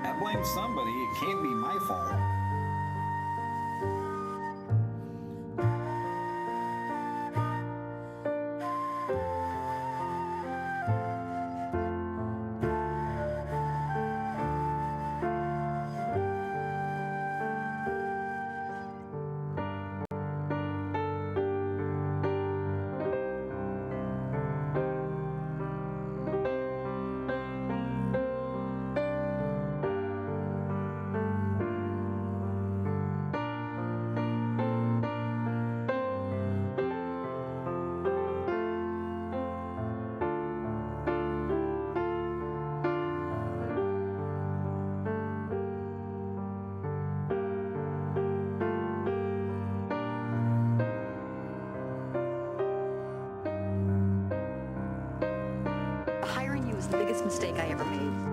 I blame somebody. It can't be my fault. Hiring you was the biggest mistake I ever made.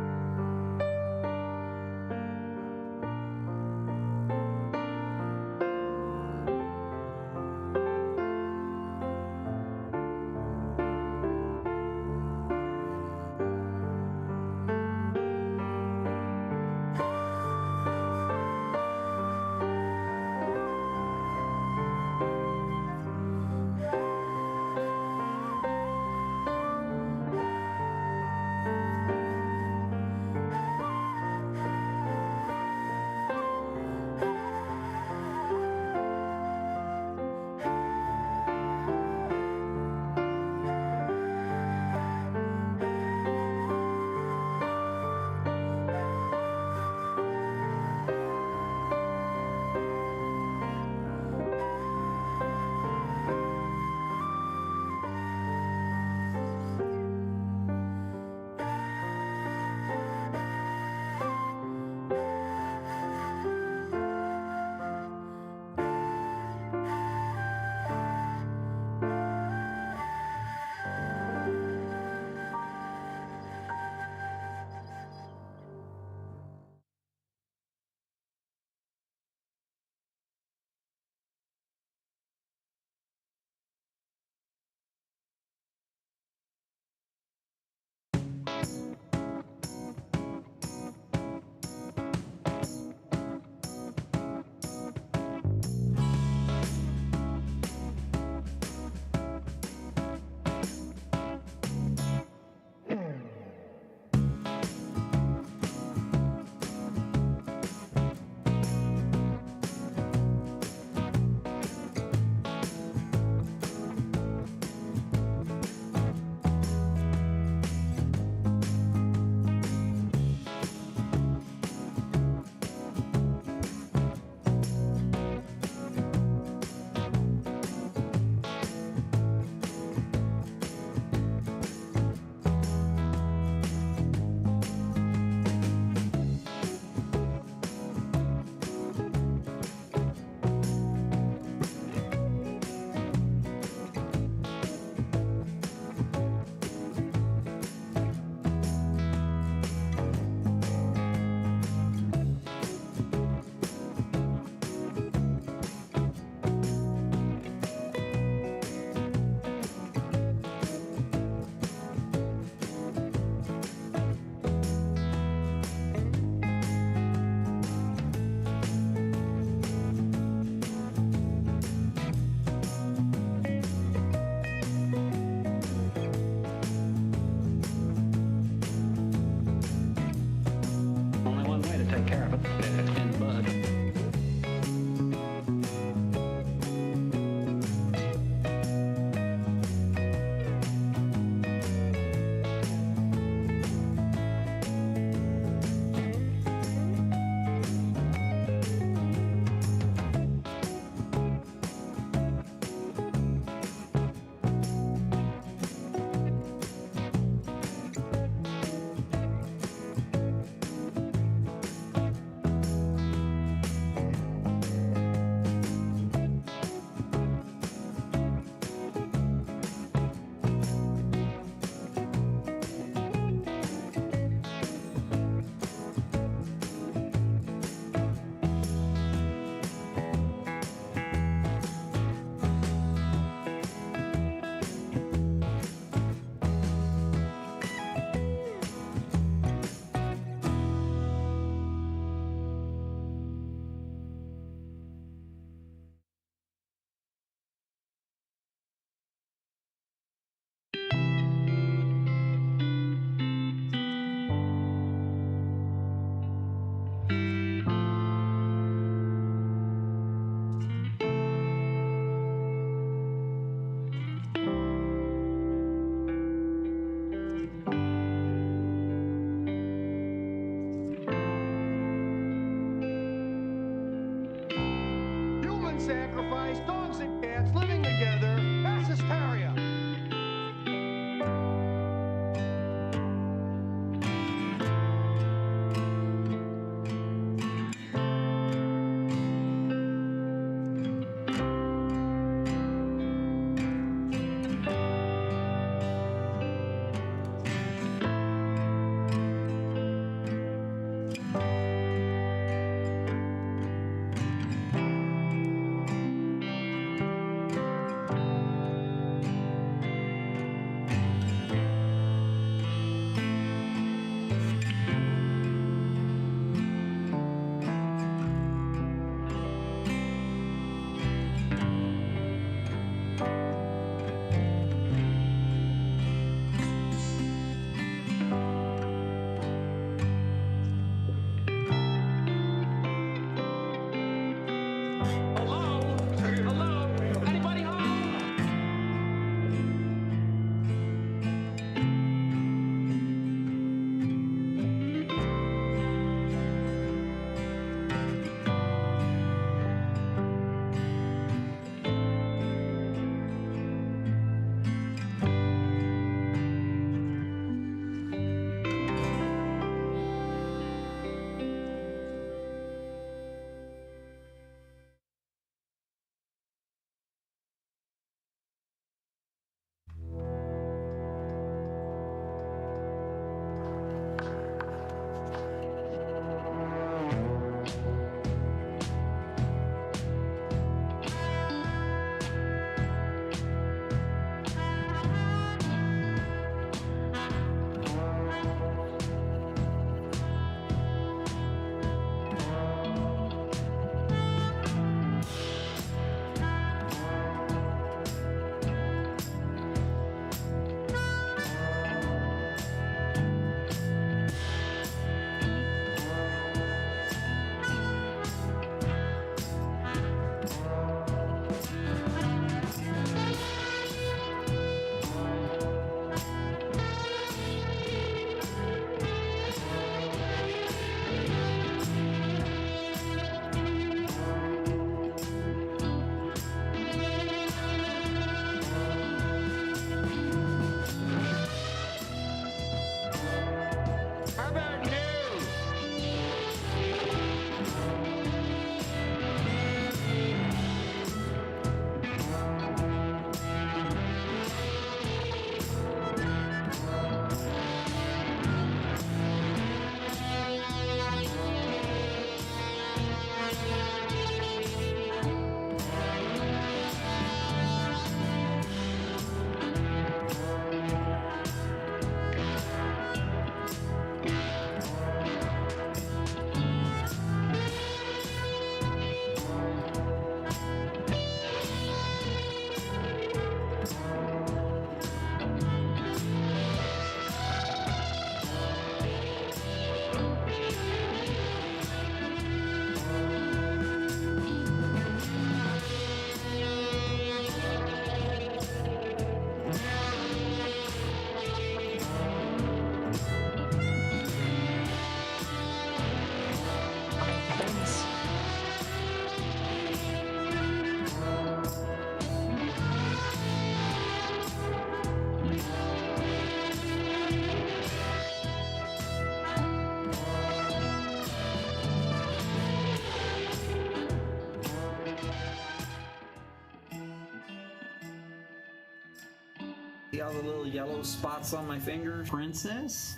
See all the little yellow spots on my fingers? Princess?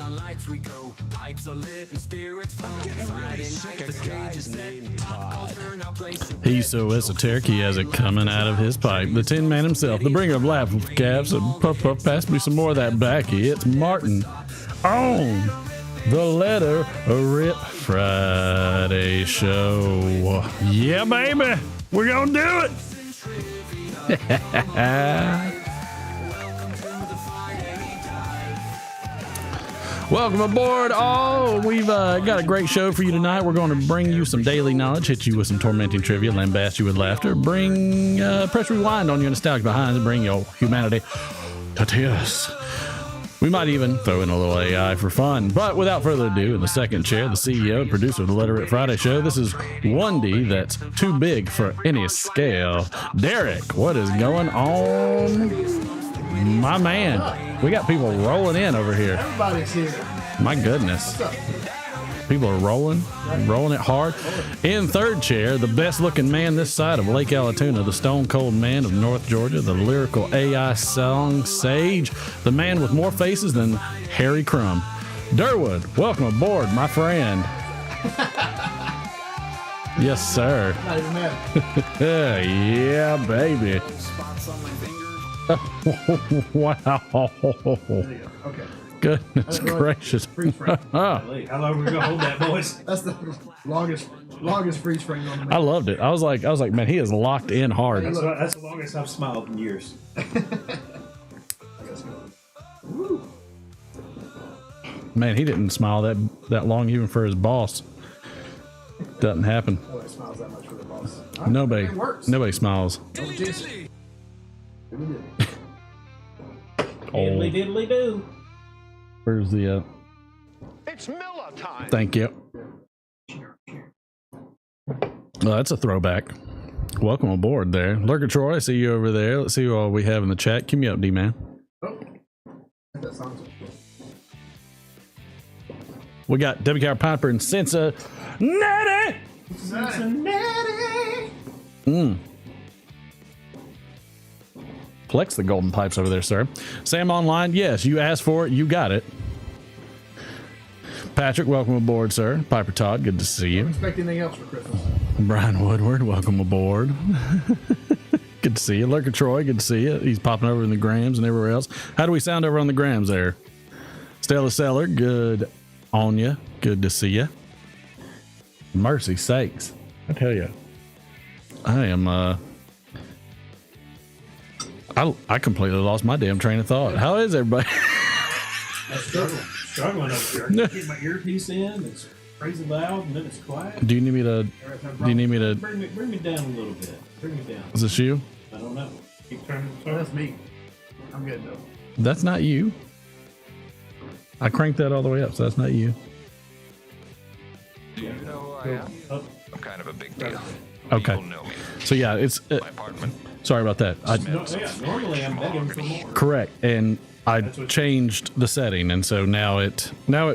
Lights we go, pipes are lit and spirits flow. Friday night, the stage is set. Culture now placing. He's so esoteric, he has it coming out of his pipe. The Tin Man himself, the bringer of laugh caps, and puff puff, pass me some more of that backy. It's Martin on the Letter Rip Friday show. Yeah, baby, we're gonna do it. Welcome aboard, all. We've got a great show for you tonight. We're going to bring you some daily knowledge, hit you with some tormenting trivia, lambast you with laughter, bring press rewind on your nostalgic behinds, and bring your humanity to tears. We might even throw in a little AI for fun. But without further ado, in the second chair, the CEO and producer of the Letter It Friday show, this is 1D that's too big for any scale. Derek, what is going on? My man, we got people rolling in over here. Everybody's here. My goodness. People are rolling it hard. In third chair, the best looking man this side of Lake Allatoona, the stone cold man of North Georgia, the lyrical AI song sage, the man with more faces than Harry Crumb. Durwood, welcome aboard, my friend. Yes, sir. Not even mad. Yeah, baby. Spots on my fingers. Wow. There you go. Okay. Goodness gracious. Freeze frame. Oh. How long are we going to hold that, boys? That's the longest Longest freeze frame on the I loved it. I was like, man, he is locked in hard. That's the longest I've smiled in years. Man, he didn't smile that long even for his boss. Doesn't happen. Nobody smiles that much for the boss. Nobody. It works. Nobody smiles. Diddly Oh, diddly do. where's the? It's Miller time. Thank you. Well, that's a throwback. Welcome aboard there. Lurker Troy, I see you over there. Let's see what we have in the chat. Keep me up, D-Man. Oh, that sounds We got WKR Piper and Cincinnati. Flex the golden pipes over there, sir. Sam Online, yes, you asked for it. You got it. Patrick, welcome aboard, sir. Piper Todd, good to see you. expect anything else for Christmas. Brian Woodward, welcome aboard. Good to see you. Lurker Troy, good to see you. He's popping over in the grams and everywhere else. How do we sound over on the grams there? Stella Seller, good on you. Good to see you. Mercy sakes. I tell you, I am, I completely lost my damn train of thought. How is everybody? Struggling up here. I can't get my earpiece in. It's crazy loud, and then it's quiet. Do you need me to, Bring me down a little bit. Bring me down. is this you? I don't know. Keep turning. Oh, that's me. I'm good though. That's not you. I cranked that all the way up, so that's not you. You know who I am? I'm kind of a big deal. Okay. People know me. So yeah, it's, My apartment. sorry about that. Normally I'm begging for more. Correct, and I changed the setting, and so now it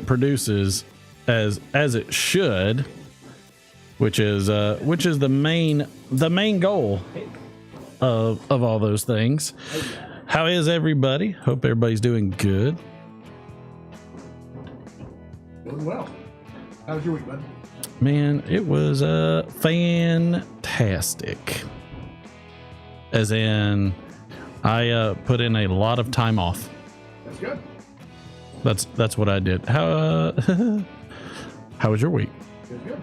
produces as it should, which is the main goal of all those things. How is everybody? Hope everybody's doing good. Doing well. How was your week, bud? Man, it was fantastic. As in, I put in a lot of time off. That's good. That's what I did. How how was your week? Good.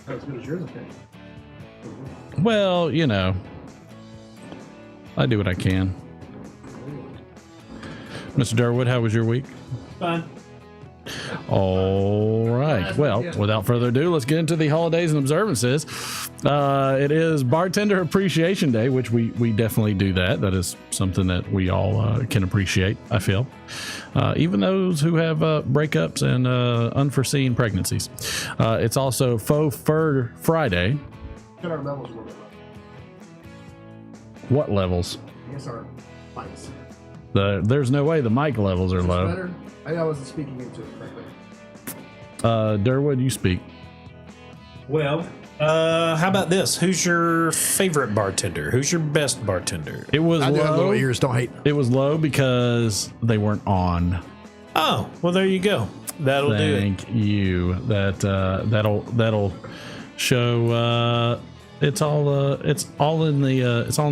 Not as good as yours, okay. Well, you know, I do what I can. Mr. Durwood, how was your week? Fine. All right. Well, without further ado, let's get into the holidays and observances. It is Bartender Appreciation Day, which we definitely do that. That is something that we all can appreciate, I feel. Even those who have breakups and unforeseen pregnancies. It's also Faux Fur Friday. Cut our levels a little bit low. What levels? I guess our mics. There's no way the mic levels are Is this low. better? I wasn't speaking into it correctly. Durwood, you speak. Well, how about this? Who's your favorite bartender? Who's your best bartender? It was I do have little low. ears. Don't hate. It was low because they weren't on. Oh, well, there you go. That'll do it. Thank you. That'll show. It's all in the hips. It's all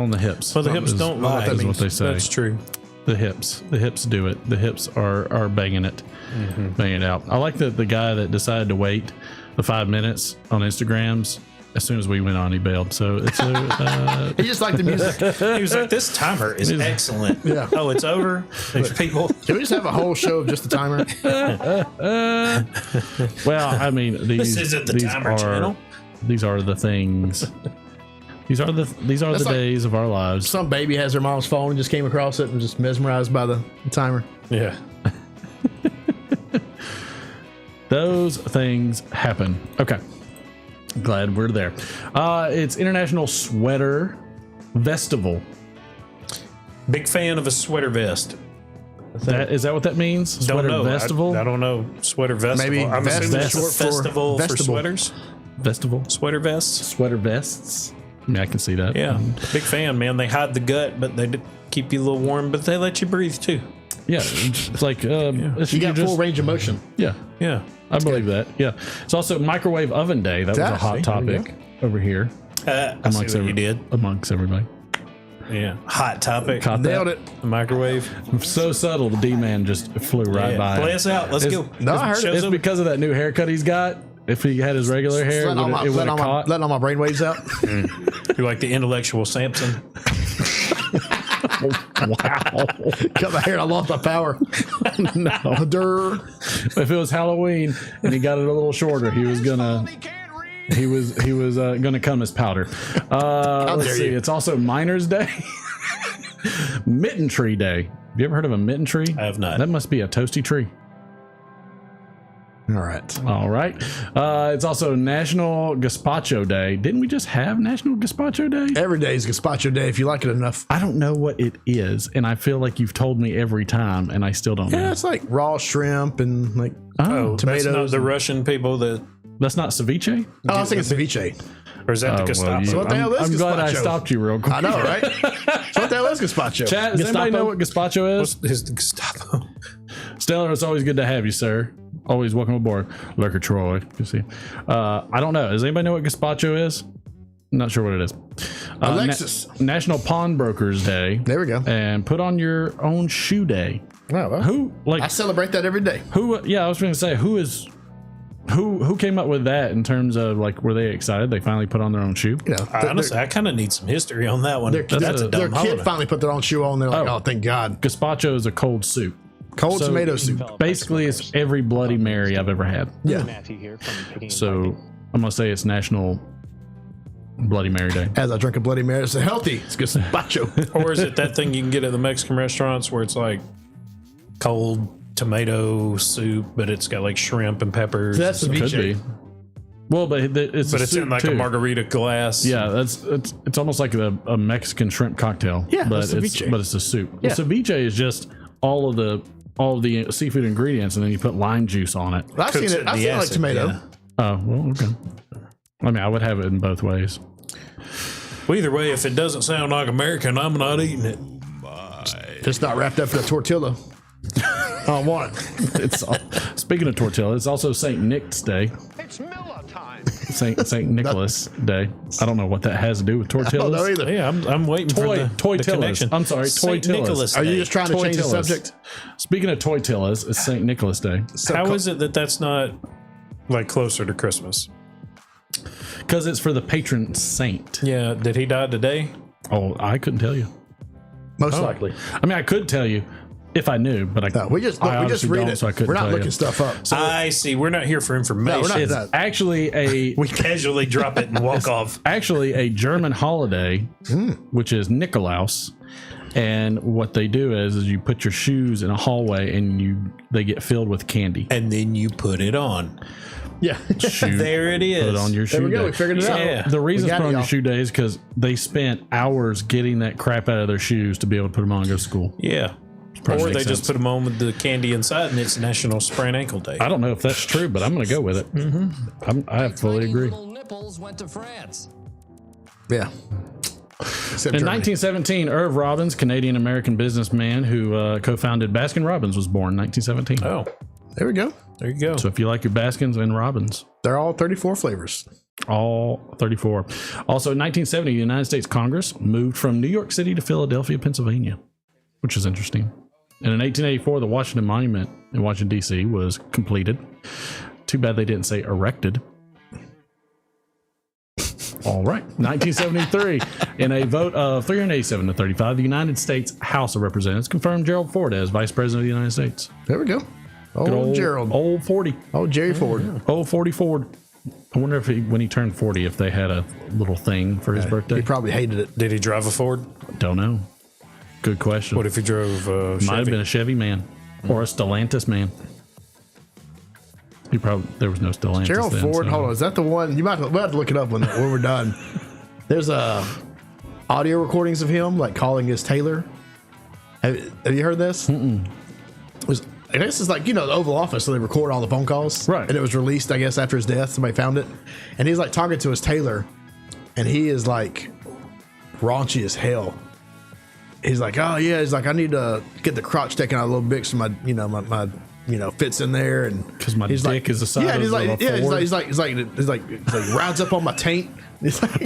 in the hips. Well, the hips don't lie. Is what they say. That's true. The hips do it. The hips are banging it, banging it out. I like that the guy that decided to wait the 5 minutes on Instagrams. As soon as we went on, he bailed. So it's He just liked the music. He was like, "This timer is excellent." Yeah. Oh, it's over. There's people. Can we just have a whole show of just the timer? well, I mean, This isn't the timer channel. These are the things. These are the That's like- days of our lives. Some baby has their mom's phone and just came across it and just mesmerized by the timer. Yeah. Those things happen. Okay. Glad we're there. It's International Sweater Festival. Big fan of a sweater vest. Is that what that means? Don't Sweater know. Festival? I don't know. Sweater festival. Maybe I'm vest assuming is it's a short for festival for vestibule. sweaters. Festival? Sweater vests. Sweater vests? I mean, I can see that. Yeah. Big fan, man. They hide the gut, but they keep you a little warm, but they let you breathe too. Yeah. It's like, it's You got just- full range of motion. Yeah. Yeah. I believe that. Yeah. It's also Microwave Oven Day. That was a hot There you topic over here I see what you did. amongst everybody. Yeah. Hot topic. Caught Nailed that. it. The microwave. So subtle, the D-man just flew right Yeah. by. Play us out. Let's go. No, I heard it. It's because of that new haircut he's got. If he had his regular hair, Letting it would have caught. all my brainwaves out. You're like the intellectual Samson. Wow. Cut my hair and I lost my power. No. Durr. If it was Halloween and he got it a little shorter, he was gonna come as powder. Let's dare see. you. It's also Miners Day, Mitten Tree Day. Have you ever heard of a mitten tree? I have not. That must be a toasty tree. All right. All right. It's also National Gazpacho Day. Didn't we just have National Gazpacho Day? Every day is Gazpacho Day if you like it enough. I don't know what it is, and I feel like you've told me every time, and I still don't Yeah, know. it's like raw shrimp and like Oh, That's not tomatoes. the Russian people that, that's not ceviche? Oh, I was thinking ceviche. or is that the Oh, Gestapo? well, So what the hell is I'm glad I gazpacho? stopped you real quick. I know, right? So what the hell is Gazpacho? Chat, does anybody know what gazpacho is? What's the Gestapo? Stellar, it's always good to have you, sir. Always welcome aboard. Lurker Troy. You see. I don't know. Does anybody know what gazpacho is? I'm not sure what it is. Alexis. National Pawnbrokers Day. There we go. And put on your own shoe day. Oh, well. Who like I celebrate that every day. who? Yeah, I was going to say who came up with that in terms of like were they excited they finally put on their own shoe? You know, Honestly, I kind of need some history on that one. their, That's a their dumb kid holiday. finally put their own shoe on. They're like, Oh. oh, thank God. Gazpacho is a cold soup. Cold So, tomato soup. Basically, it's every Bloody Mary I've ever had. Yeah. So I'm gonna say it's National Bloody Mary Day. As I drink a Bloody Mary, it's healthy. It's Gazpacho. Or is it that thing you can get at the Mexican restaurants where it's like cold tomato soup, but it's got like shrimp and peppers? That's the Could ceviche. be. Well, but it's but a it's soup in like too. a margarita glass. Yeah, it's almost like a Mexican shrimp cocktail. Yeah, but that's it's ceviche. a soup. Yeah. The ceviche is just all of the seafood ingredients, and then you put lime juice on it. I've seen Cooks it. in I've the seen it like acid, tomato. yeah. Oh, well, okay. I mean, I would have it in both ways. Well, either way, if it doesn't sound like American, I'm not eating it. Just not wrapped up in a tortilla. I don't want it. It's speaking of tortilla, it's also Saint Nick's Day, It's Miller time. Saint Nicholas Day. I don't know what that has to do with I don't know tortillas. either. Yeah, I'm waiting for the Toy-tillas. connection. I'm sorry, Saint toy-tillas. Nicholas Are you Day. just trying to change the Tortillas. subject? Speaking of tortillas, it's Saint Nicholas Day How is it that that's not like closer to Christmas? because it's for the patron saint. Yeah, did he die today? Oh, I couldn't tell you. Most likely. I mean, I could tell you if I knew, but I No, we just obviously read don't, it. so I couldn't We're not tell looking you. stuff up. I see. We're not here for information. we're not. It's that. actually a We casually drop it and walk off. actually a German holiday, which is Nikolaus. And what they do is you put your shoes in a hallway and they get filled with candy. And then you put it on. Yeah. Shoe, There it is. put it on your shoe There we go. day. We figured it Yeah. out. The reason We it's got put it, on your y'all. shoe day is because they spent hours getting that crap out of their shoes to be able to put them on and go to school. Yeah. Probably Or they makes just sense. put them on with the candy inside and it's National Sprain Ankle Day. I don't know if that's true, but I'm going to go with it. I fully agree. Little nipples went to France. Yeah. Except In Germany. 1917, Irv Robbins, Canadian-American businessman who co-founded Baskin-Robbins, was born in 1917. Oh, There we go. there you go. So if you like your Baskins and Robbins, They're all 34 flavors. all 34. Also, in 1970, the United States Congress moved from New York City to Philadelphia, Pennsylvania, which is interesting. And in 1884, the Washington Monument in Washington, D.C. was completed. Too bad they didn't say erected. All right. 1973, in a vote of 387 to 35, the United States House of Representatives confirmed Gerald Ford as Vice President of the United States. There we go. Good Old Gerald. Old 40. Oh, Jerry Ford. Old 40 Ford. I wonder if when he turned 40, if they had a little thing for his birthday. He probably hated it. Did he drive a Ford? Don't know. Good question. What if he drove Might have Chevy? been a Chevy man or a Stellantis man. He probably there was no Stellantis. Gerald then, Ford. so- Hold on. Is that the one? We'll have to look it up when we're done. There's audio recordings of him like calling his tailor. Have you heard this? I guess it's like, the Oval Office, so they record all the phone calls. Right. And it was released, I guess, after his death. Somebody found it. And he's like talking to his tailor, and he is like raunchy as hell. He's like, oh, yeah. He's like, I need to get the crotch taken out a little bit so my fits in there, and because my he's dick is the size he's of like, a Ford. he's like rounds up on my taint. He's like,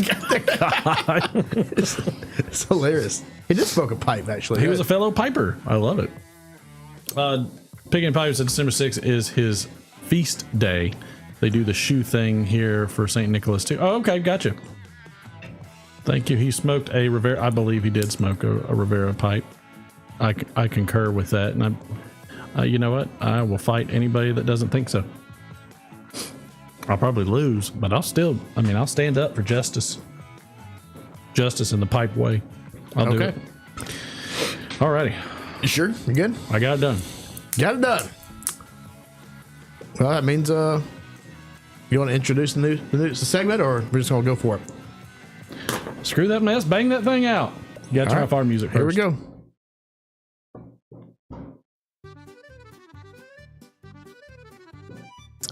it's hilarious. He did smoke a pipe, actually. He was a fellow piper. I love it. Pig and Pipes at December 6th is his feast day. They do the shoe thing here for St. Nicholas too. Oh, okay, gotcha. Thank you. He smoked a Rivera. I believe he did smoke a Rivera pipe. I concur with that, and you know what? I will fight anybody that doesn't think so. I'll probably lose, but I'll stand up for justice. Justice in the pipe way. I'll do it. Alrighty. You sure? You good? I got it done. Got it done. Well, that means you want to introduce the segment, or we're just gonna go for it? Screw that mess. Bang that thing out. You gotta turn off our music first. Here we go.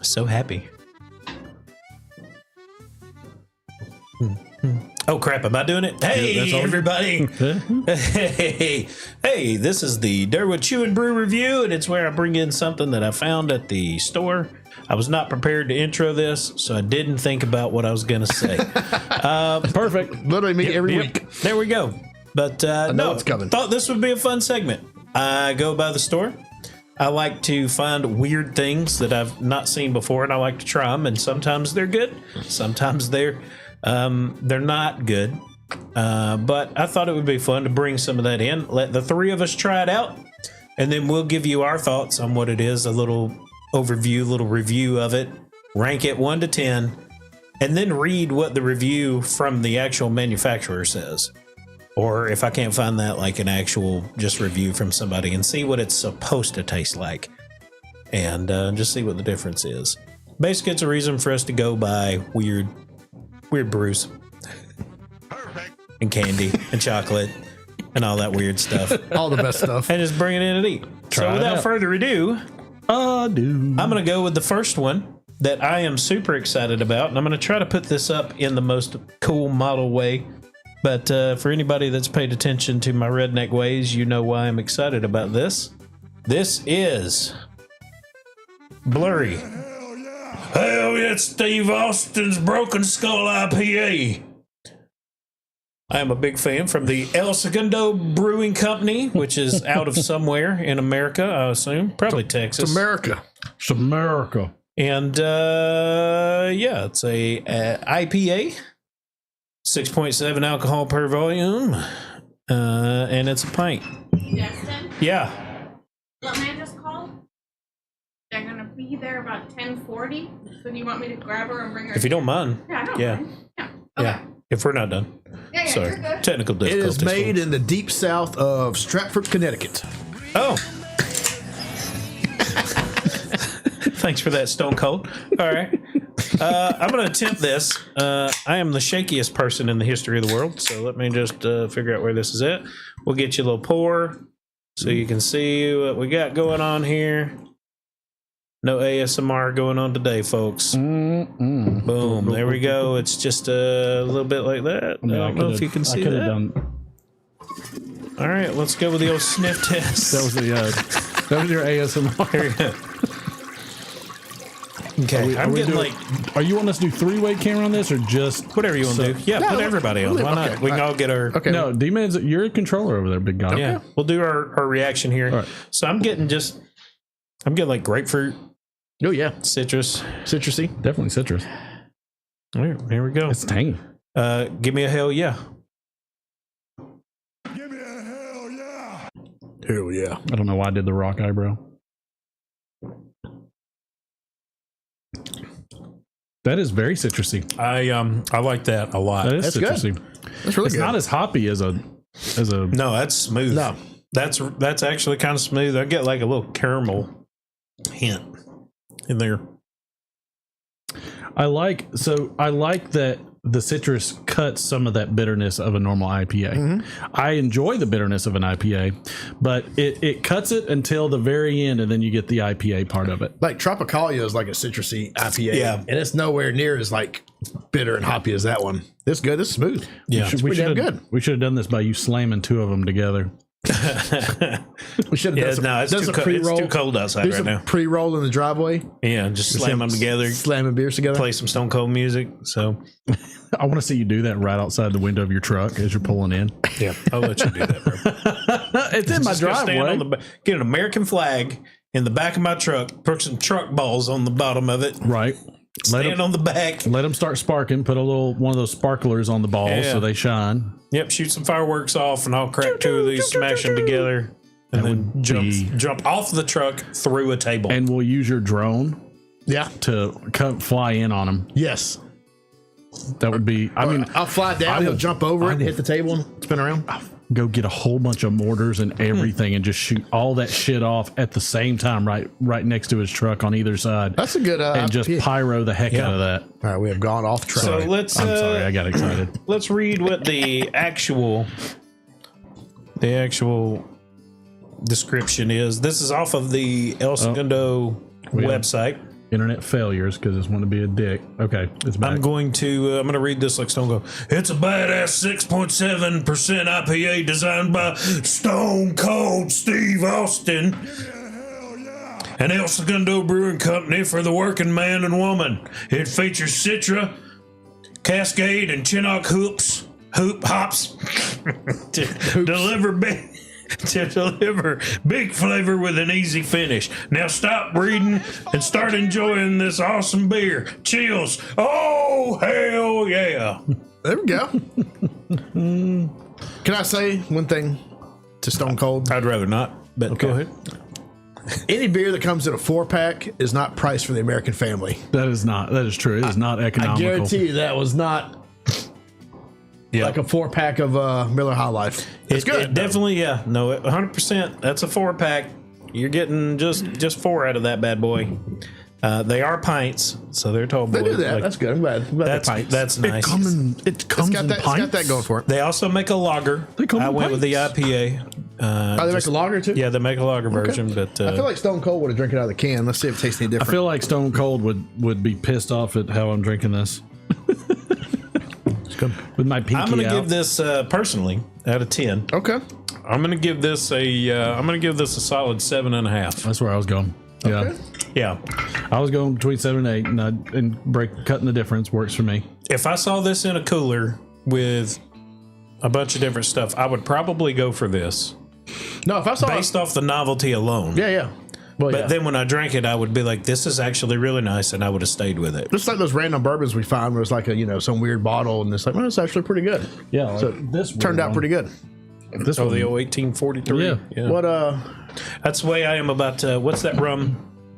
So happy. Oh crap, am I doing it? Hey everybody. Hey, this is the Durwood Chew and Brew review, and it's where I bring in something that I found at the store. I was not prepared to intro this, so I didn't think about what I was going to say. Perfect. Literally me every week. There we go. But no, it's coming. Thought this would be a fun segment. I go by the store. I like to find weird things that I've not seen before, and I like to try them. And sometimes they're good, sometimes they're not good. But I thought it would be fun to bring some of that in. Let the three of us try it out, and then we'll give you our thoughts on what it is. A little overview, little review of it. Rank it 1 to 10, and then read what the review from the actual manufacturer says. Or if I can't find that, like an actual just review from somebody, and see what it's supposed to taste like, and just see what the difference is. Basically, it's a reason for us to go buy weird brews, and candy, and chocolate, and all that weird stuff. All the best stuff. And just bring it in and eat. So without further ado, I'm going to go with the first one that I am super excited about, and I'm going to try to put this up in the most cool model way. But for anybody that's paid attention to my redneck ways, you know why I'm excited about this. This is Blurry. Hell yeah, it's Steve Austin's Broken Skull IPA. I am a big fan from the El Segundo Brewing Company, which is out of somewhere in America, I assume. Probably Texas. It's America. It's America. And yeah, it's a IPA. 6.7 alcohol per volume, and it's a pint. Justin? Yeah. What man just called? They're gonna be there about 10:40. So do you want me to grab her and bring her? If you don't mind. Yeah, I don't mind. Yeah. Okay. Yeah. If we're not done. Yeah, Sorry. you're good. Technical It difficulties. is made in the deep south of Stratford, Connecticut. Oh. Thanks for that, Stone Cold. All right. I'm going to attempt this. I am the shakiest person in the history of the world, so let me just figure out where this is at. We'll get you a little pour so you can see what we got going on here. No ASMR going on today, folks. Boom. There we go. It's just a little bit like that. I don't know if you can see that. All right, let's go with the old sniff test. That was your ASMR. Here we go. Okay, I'm getting like. Are you wanting us to do three-way camera on this, or just Whatever you want to do. Yeah, put everybody on. Why not? Okay. We can all get our. Okay. No, D-Man's you're a controller over there, big guy. Yeah, we'll do our reaction here. Right. So I'm getting like grapefruit, Oh yeah, citrus. citrusy. Definitely citrus. Here we go. It's tangy. Give me a hell yeah. Hell yeah. I don't know why I did the rock eyebrow. That is very citrusy. I like that a lot. That is That's good. citrusy. That's really It's good. not as hoppy as a. No, that's smooth. No. That's actually kind of smooth. I get like a little caramel hint in there. I like that the citrus cuts some of that bitterness of a normal IPA. I enjoy the bitterness of an IPA, but it cuts it until the very end, and then you get the IPA part of it. Like Tropicalia is like a citrusy IPA. Yeah. And it's nowhere near as like bitter and hoppy as that one. This good. This is smooth. Yeah. It's pretty damn good. We should have done this by you slamming two of them together. We should have done some, it's too cold outside right now. Pre-roll in the driveway. Yeah, just slam them together. Slamming beers together. Play some Stone Cold music. So I want to see you do that right outside the window of your truck as you're pulling in. yeah, I'll let you do that, bro. It's in my driveway. Get an American flag in the back of my truck. Put some truck balls on the bottom of it. Right. Stand on the back. Let them start sparking. Put a little one of those sparklers on the balls so they shine. Yep. Shoot some fireworks off, and I'll crack two of these, smash them together, and then jump off the truck through a table. And we'll use your drone. Yeah. To fly in on them. Yes. That would be. I mean, I'll fly down. He'll jump over it, hit the table, and spin around. Go get a whole bunch of mortars and everything, and just shoot all that shit off at the same time, right next to his truck on either side. That's a good. And just pyro the heck out of that. All right, we have gone off track. So let's. I'm sorry, I got excited. Let's read what the actual description is. This is off of the El Segundo website. Internet failures because it's want to be a dick. Okay, it's back. I'm going to read this like Stone Cold. It's a badass 6.7% IPA designed by Stone Cold Steve Austin. And El Segundo Brewing Company for the working man and woman. It features Citra, Cascade, and Chinook hops to deliver big flavor with an easy finish. Now stop reading and start enjoying this awesome beer. Chills. Oh, hell yeah. There we go. Can I say one thing to Stone Cold? I'd rather not, but go ahead. Any beer that comes in a 4-pack is not priced for the American family. That is true. It is not economical. I guarantee you that was not like a 4-pack of Miller High Life. It's good. It definitely, 100%. That's a 4-pack. You're getting just 4 out of that bad boy. They are pints, so they're tall boys. They do that. That's good. I'm glad. That's nice. It comes in pints. It's got that going for it. They also make a lager. I went with the IPA. They make a lager too? Yeah, they make a lager version. But I feel like Stone Cold would have drank it out of the can. Let's see if it tastes any different. I feel like Stone Cold would be pissed off at how I'm drinking this. With my pinky I'm going to give this personally out of 10. Okay. I'm going to give this a solid 7.5. That's where I was going. Okay. Yeah. I was going between 7 and 8, and cutting the difference works for me. If I saw this in a cooler with a bunch of different stuff, I would probably go for this. No, if I saw based off the novelty alone. Yeah. Well, but then when I drank it, I would be like, "This is actually really nice," and I would have stayed with it. Just like those random bourbons we find, where it's like some weird bottle, and it's like, well, it's actually pretty good. Yeah, so this turned out pretty good. The old 1843. Yeah. What That's the way I am about what's that rum?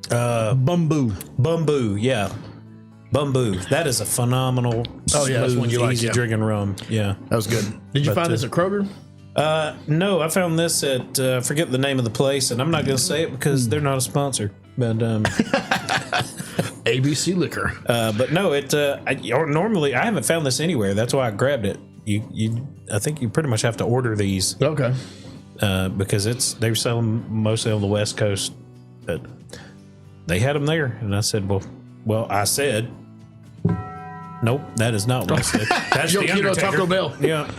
Bumbu. Yeah. Bumbu. That is a phenomenal, that's one you like, easy drinking rum. Yeah, that was good. Did you find this at Kroger? No, I found this at I forget the name of the place, and I'm not going to say it because they're not a sponsor. But ABC Liquor. But no, normally I haven't found this anywhere. That's why I grabbed it. I think you pretty much have to order these. Okay. Because they were selling mostly on the West Coast, but they had them there, and I said, well, I said, nope, that is not what I said. That's the Undertaker. Taco Bell. Yeah.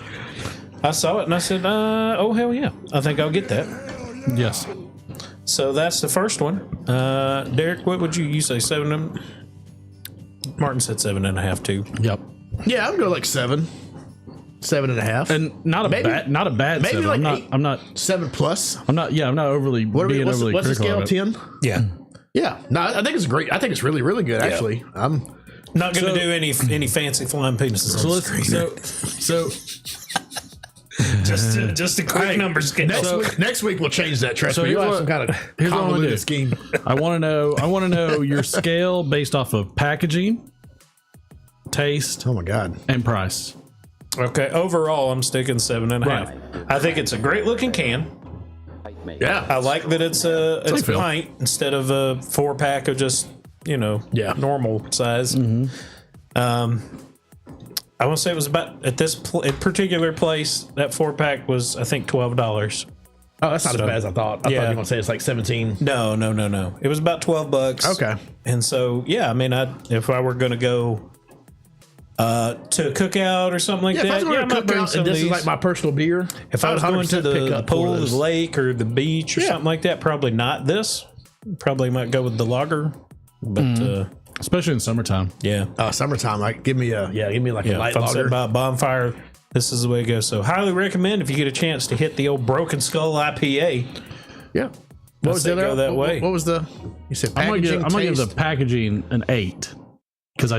I saw it and I said, oh, hell yeah. I think I'll get that. Yes. So that's the first one. Derek, what would you say? 7? Martin said 7.5 too. Yep. Yeah, I'm going like 7. 7.5. And not a bad maybe 7. Like I'm not 7+. I'm not overly being overly what's the critical scale? of it. 10? Yeah. Yeah. No, I think it's great. I think it's really, really good, actually. I'm not going to do any fancy flying penises. So just a quick number scale. Next week we'll change that. Trust me. You'll have some kind of convoluted scheme. I want to know your scale based off of packaging, taste, oh my god, and price. Okay, overall I'm sticking 7.5. Right. I think it's a great looking can. Yeah, I like that it's a pint instead of a 4-pack of just normal size. Mm-hmm. I want to say it was about at this particular place that 4-pack was I think $12. Oh, that's not as bad as I thought. I thought you were gonna say it's like 17. No. It was about $12. Okay. And so I mean, if I were gonna go To a cookout or something like Yeah, if I that. was going to I might bring cookout some and of this is these. like my personal beer, If I was going to 100% pick the up pool, one of the those. lake, or the beach or Yeah. something like that, probably not this. Probably might go with the lager. But Especially in summertime. yeah. Summertime, like give me like a light If I'm sitting lager. by a bonfire, this is the way it goes. So highly recommend if you get a chance to hit the old Broken Skull IPA. Yeah. What was say the other? go that way. What was the? You said I'm packaging. gonna give the taste? packaging an 8 because I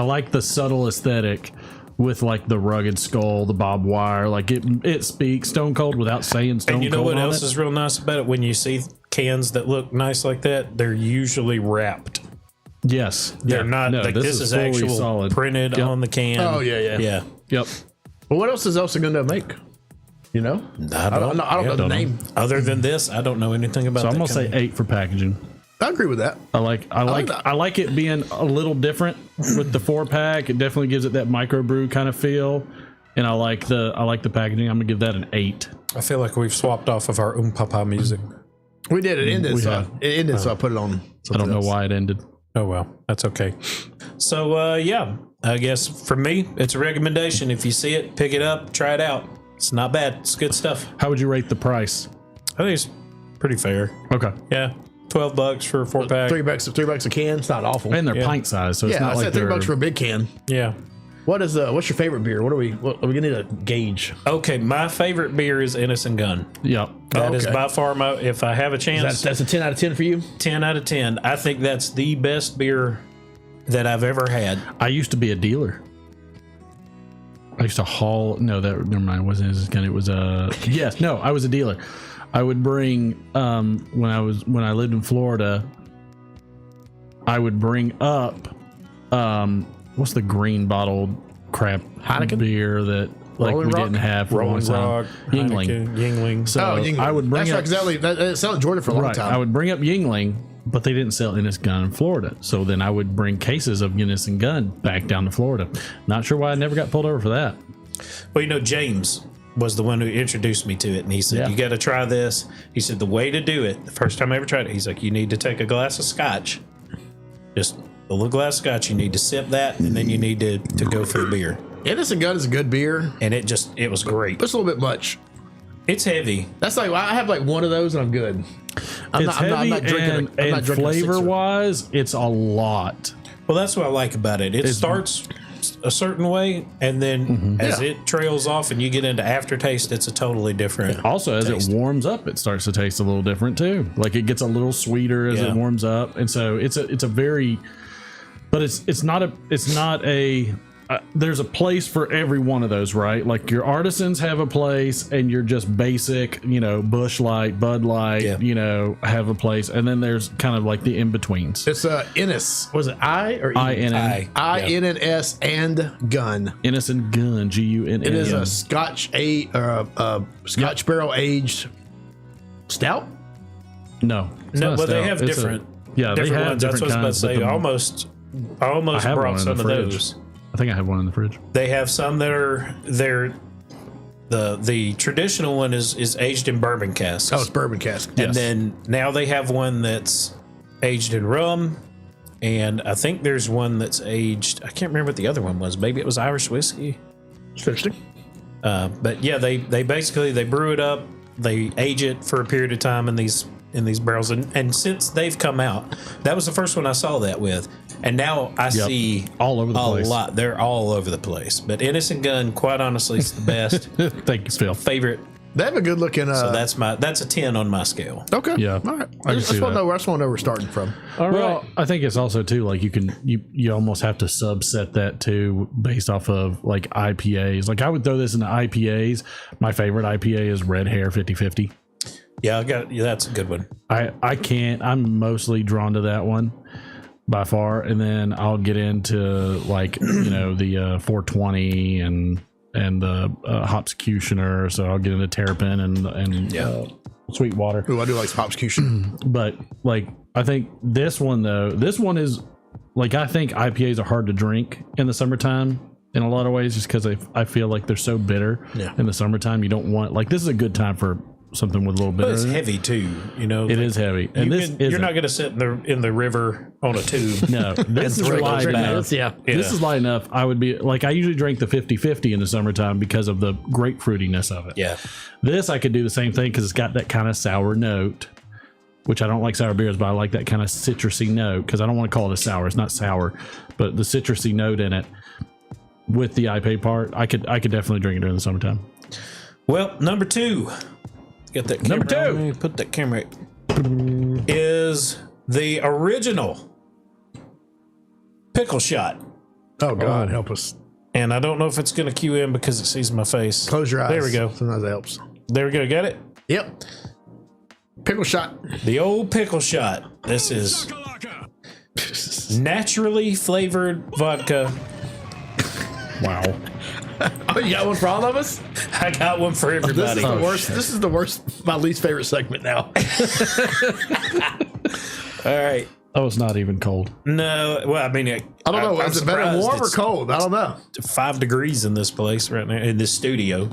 like the subtle aesthetic with like the rugged skull, the barbed wire. Like it speaks Stone Cold without saying Stone And you know Cold what on else it. is real nice about it? When you see cans that look nice like that, they're usually wrapped. Yes, They're yeah. not No, like this is fully actual solid. printed Yep. on the can. Oh, yeah. yeah. Yep. Well, what else is Elsa going to make? You know, I don't know the know. name. Other than this, I don't know anything about. So I'm that gonna say company. 8 for packaging. I agree with that. I like that. I like it being a little different with the 4-pack. It definitely gives it that microbrew kind of feel, and I like the packaging. I'm gonna give that an 8. I feel like we've swapped off of our Papa music. We did it ended, We so have. it ended, so I put it on. I don't know why it ended. Oh well, that's okay. So yeah, I guess for me, it's a recommendation. If you see it, pick it up, try it out. It's not bad. It's good stuff. How would you rate the price? I think it's pretty fair. Okay. Yeah, $12 for a 4-pack. $3 a can. It's not awful. And they're pint size, so it's yeah, not I like said they're $3 for a big can. Yeah. What's your favorite beer? What are we gonna need a gauge? Okay, my favorite beer is Innocent Gun. Yep. That is okay. by far my. If I have a chance, That's a 10 out of 10 for you. 10 out of 10. I think that's the best beer that I've ever had. I used to be a dealer. I used to haul. No, that never mind. It wasn't his gun. It was yes. No, I was a dealer. I would bring when I lived in Florida. I would bring up what's the green bottled crap Heineken? beer that like Rolling we Rock? didn't have for a long Rolling time. Rock, Yingling. Heineken, Yingling. So Yingling. I would bring That's up right, exactly. That sounded in Georgia for a long right. time. I would bring up Yingling, but they didn't sell Innis Gun in Florida. So then I would bring cases of Innis and Gun back down to Florida. Not sure why I never got pulled over for that. Well, James was the one who introduced me to it, and he said, Yeah. "You got to try this." He said, "The way to do it, the first time I ever tried it, he's like, you need to take a glass of scotch, just a little glass of scotch. You need to sip that, and then you need to go for the beer." Innocent Gun is a good beer. And it was great. It's a little bit much. It's heavy. That's like I have like one of those and I'm good. I'm It's not heavy drinking. I'm and not drinking a flavor sixer. wise, it's a lot. Well, that's what I like about it. It starts a certain way, and then as Yeah. it trails off and you get into aftertaste, it's a totally different. Also, as taste. it warms up, it starts to taste a little different too. Like it gets a little sweeter as Yeah. it warms up, and so it's a very, but it's not a. There's a place for every one of those, right? Like your artisans have a place, and your just basic, Busch Light, Bud Light, Yeah. have a place, and then there's kind of like the in betweens. It's Innis. Was it I or E? INN. INNS and Gun. Innocent Gun, GUNN. It is a Scotch Scotch barrel aged stout. No, it's No, not a but they stout. have It's different. they different have ones. That's different what I was about to kinds, say. but I almost I have brought one in some the of fridge. those. I think I have one in the fridge. They have some that are the traditional one is aged in bourbon casks. Oh, it's bourbon cask. And then now they have one that's aged in rum, and I think there's one that's aged. I can't remember what the other one was. Maybe it was Irish whiskey. Interesting. But yeah, they basically they brew it up, they age it for a period of time in these barrels, and since they've come out, that was the first one I saw that with, and now I see All over the place. a lot. They're all over the place. But Innocent Gun, quite honestly, is the best Thank you, Phil. favorite. They have a good looking. So that's a 10 on my scale. Okay. Yeah. All right. I I can just see want to that. know where we're starting from. Well, I think it's also too like you almost have to subset that too based off of like IPAs. Like I would throw this into IPAs. My favorite IPA is Red Hair 50/50. Yeah, that's a good one. I'm mostly drawn to that one by far, and then I'll get into like the 420 and the Hopscutioner. So I'll get into Terrapin and Sweetwater. Ooh, I do like Hopscution. But like I think this one is like I think IPAs are hard to drink in the summertime in a lot of ways, just because I feel like they're so bitter Yeah. in the summertime. You don't want this is a good time for something with a little bit. But it's heavy too, you know. It is heavy, and you're not going to sit in the river on a tube. No, this is light enough. Yeah. This is light enough. I would be like, I usually drink the 50-50 in the summertime because of the grapefruitiness of it. Yeah. This I could do the same thing because it's got that kind of sour note, which I don't like sour beers, but I like that kind of citrusy note because I don't want to call it a sour. It's not sour, but the citrusy note in it with the IPA part, I could definitely drink it during the summertime. Well, number 2. Get that camera. Number 2. Let me put that camera. Is the original pickle shot. Oh God, help us. And I don't know if it's going to cue in because it sees my face. Close your eyes. There we go. Sometimes that helps. There we go. Got it? Yep. Pickle shot. The old pickle shot. This is naturally flavored vodka. Wow. Oh, you got one for all of us? I got one for everybody. This is the worst. This is the worst. My least favorite segment now. All right. Oh, it's not even cold. No. Well, I mean, I don't know. I'm Is it better warm or surprised cold? I don't know. it's 5 degrees in this place right now, in this studio.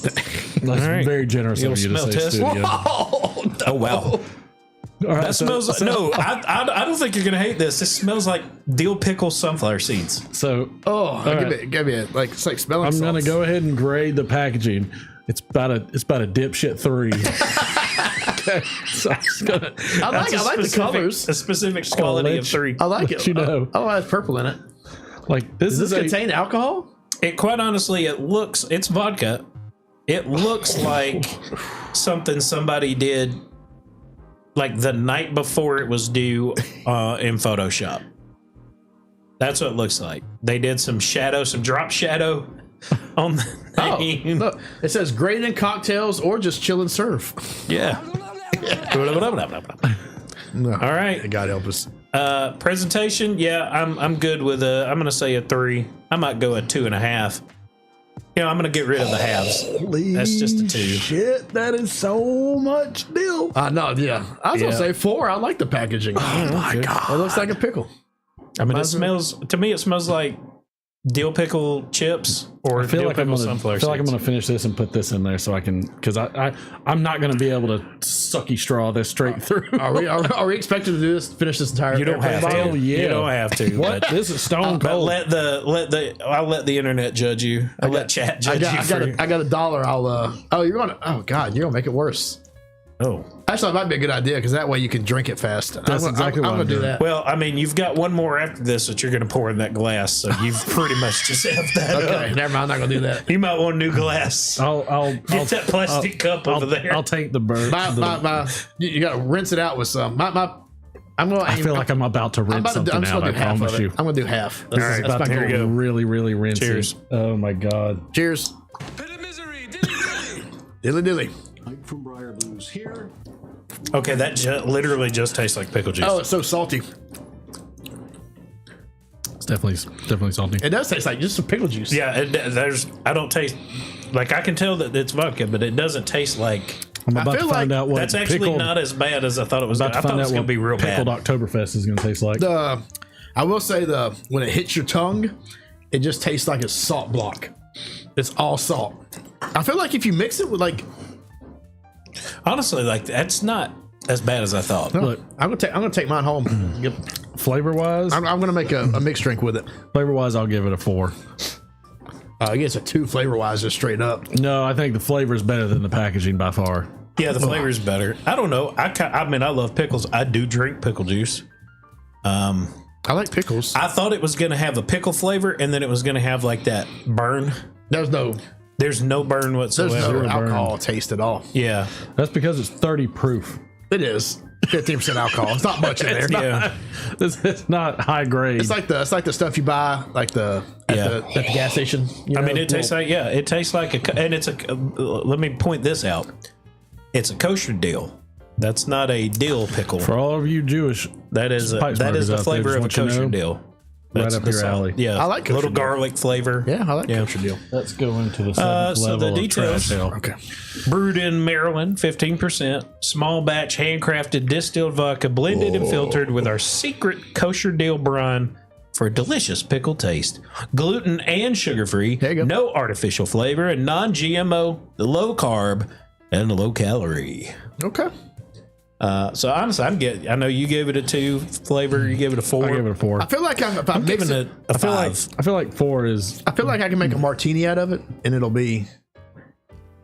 That's right. very generous of you to Smell say test. studio. Oh, Oh, wow. All right, That smells like, no, I don't think you're going to hate this. This smells like dill pickle sunflower seeds. So Oh, right. give me it. Like it's like smelling. I'm gonna salts. go ahead and grade the packaging. It's about a dipshit 3. Okay, so I'm just gonna. I like the colors. A specific quality of 3. I like let it. you know. Oh, it has purple in it. Like this Does is this contain alcohol? It quite honestly, it's vodka. It looks like something somebody did like the night before it was due in Photoshop. That's what it looks like. They did some drop shadow on the name. Look, it says great in cocktails or just chill and serve. Yeah. No. All right. God help us. Presentation, yeah, I'm good with I'm gonna say a 3. I might go a 2.5. You know, I'm gonna get rid of the halves. That's just a 2. Shit, that is so much dill. No, yeah. I was gonna say 4. I like the packaging. Oh my God. It looks like a pickle. I mean, it smells like dill pickle chips or I feel dill like I'm pickle gonna sunflower feel like I'm seeds. gonna finish this and put this in there so I can, because I'm not gonna be able to sucky straw this straight through. Are we expected to do this? Finish this entire? You don't have to. bottle? Yeah. You don't have to. What? But, This is stone but cold. I'll let the internet judge you. I'll let chat judge you. I got $1. I'll. Oh, you're gonna. Oh God, you're gonna make it worse. Oh. Actually, it might be a good idea because that way you can drink it fast. That's exactly what I'm gonna I'm do doing. that. Well, I mean, you've got one more after this that you're going to pour in that glass, so you've pretty much just have that. Okay, up. never mind. I'm not gonna do that. You might want a new glass. I'll Get that plastic cup over there. I'll take the bird. You gotta rinse it out with some. I'm gonna. I feel like I'm about to rinse something I'm just out. gonna I do half promise of it. you. I'm gonna do half. This All is right, about to here we get go. really, really rinsy. Cheers. Oh my God. Cheers. Pit of misery, dilly Dilly dilly. Mike from Briar Blues here. Okay, that literally just tastes like pickle juice. Oh, it's so salty. It's definitely salty. It does taste like just some pickle juice. Yeah, I don't taste like I can tell that it's vodka, but it doesn't taste like. I'm I about to feel find like out what That's actually pickled, not as bad as I thought it was. about I to thought find it out was going to what be real pickled bad. Oktoberfest is going to taste like. I will say when it hits your tongue, it just tastes like a salt block. It's all salt. I feel like if you mix it with like, Honestly, like that's not as bad as I thought. Look, I'm gonna take mine home. Yep. flavor wise, I'm gonna make a mixed drink with it. I'll give it a 4. I guess a 2 flavor wise, just straight up. No, I think the flavor is better than the packaging by far. Yeah, the flavor is better. I don't know. I mean, I love pickles. I do drink pickle juice. I like pickles. I thought it was going to have a pickle flavor, and then it was going to have like that burn. There's no burn whatsoever. no alcohol taste at all. Yeah, That's because it's 30 proof. It is 15% alcohol. It's not much in there. yeah. It's not high grade. It's like the stuff you buy at the gas station. You I know? mean, it tastes like and it's let me point this out. It's a kosher dill. That's not a dill pickle. For all of you Jewish, That is pipe smokers the out there, flavor just of a want you to kosher know, dill. right That's up the your salt. alley. Yeah, I like kosher little dill. garlic flavor. Yeah, I like Yeah. kosher deal. Let's go into the seventh so level the of trash details. ale. Okay. Brewed in Maryland, 15%. Small batch, handcrafted distilled vodka, blended and filtered with our secret kosher dill brine for a delicious pickle taste. Gluten and sugar free. There you go. No artificial flavor and non-GMO, low carb, and low calorie. Okay. So honestly, I know you gave it a 2 flavor. You gave it a 4. I gave it a 4. I feel like if I'm giving mixing it a 5. I feel like 4 is. I feel like I can make a martini out of it, and it'll be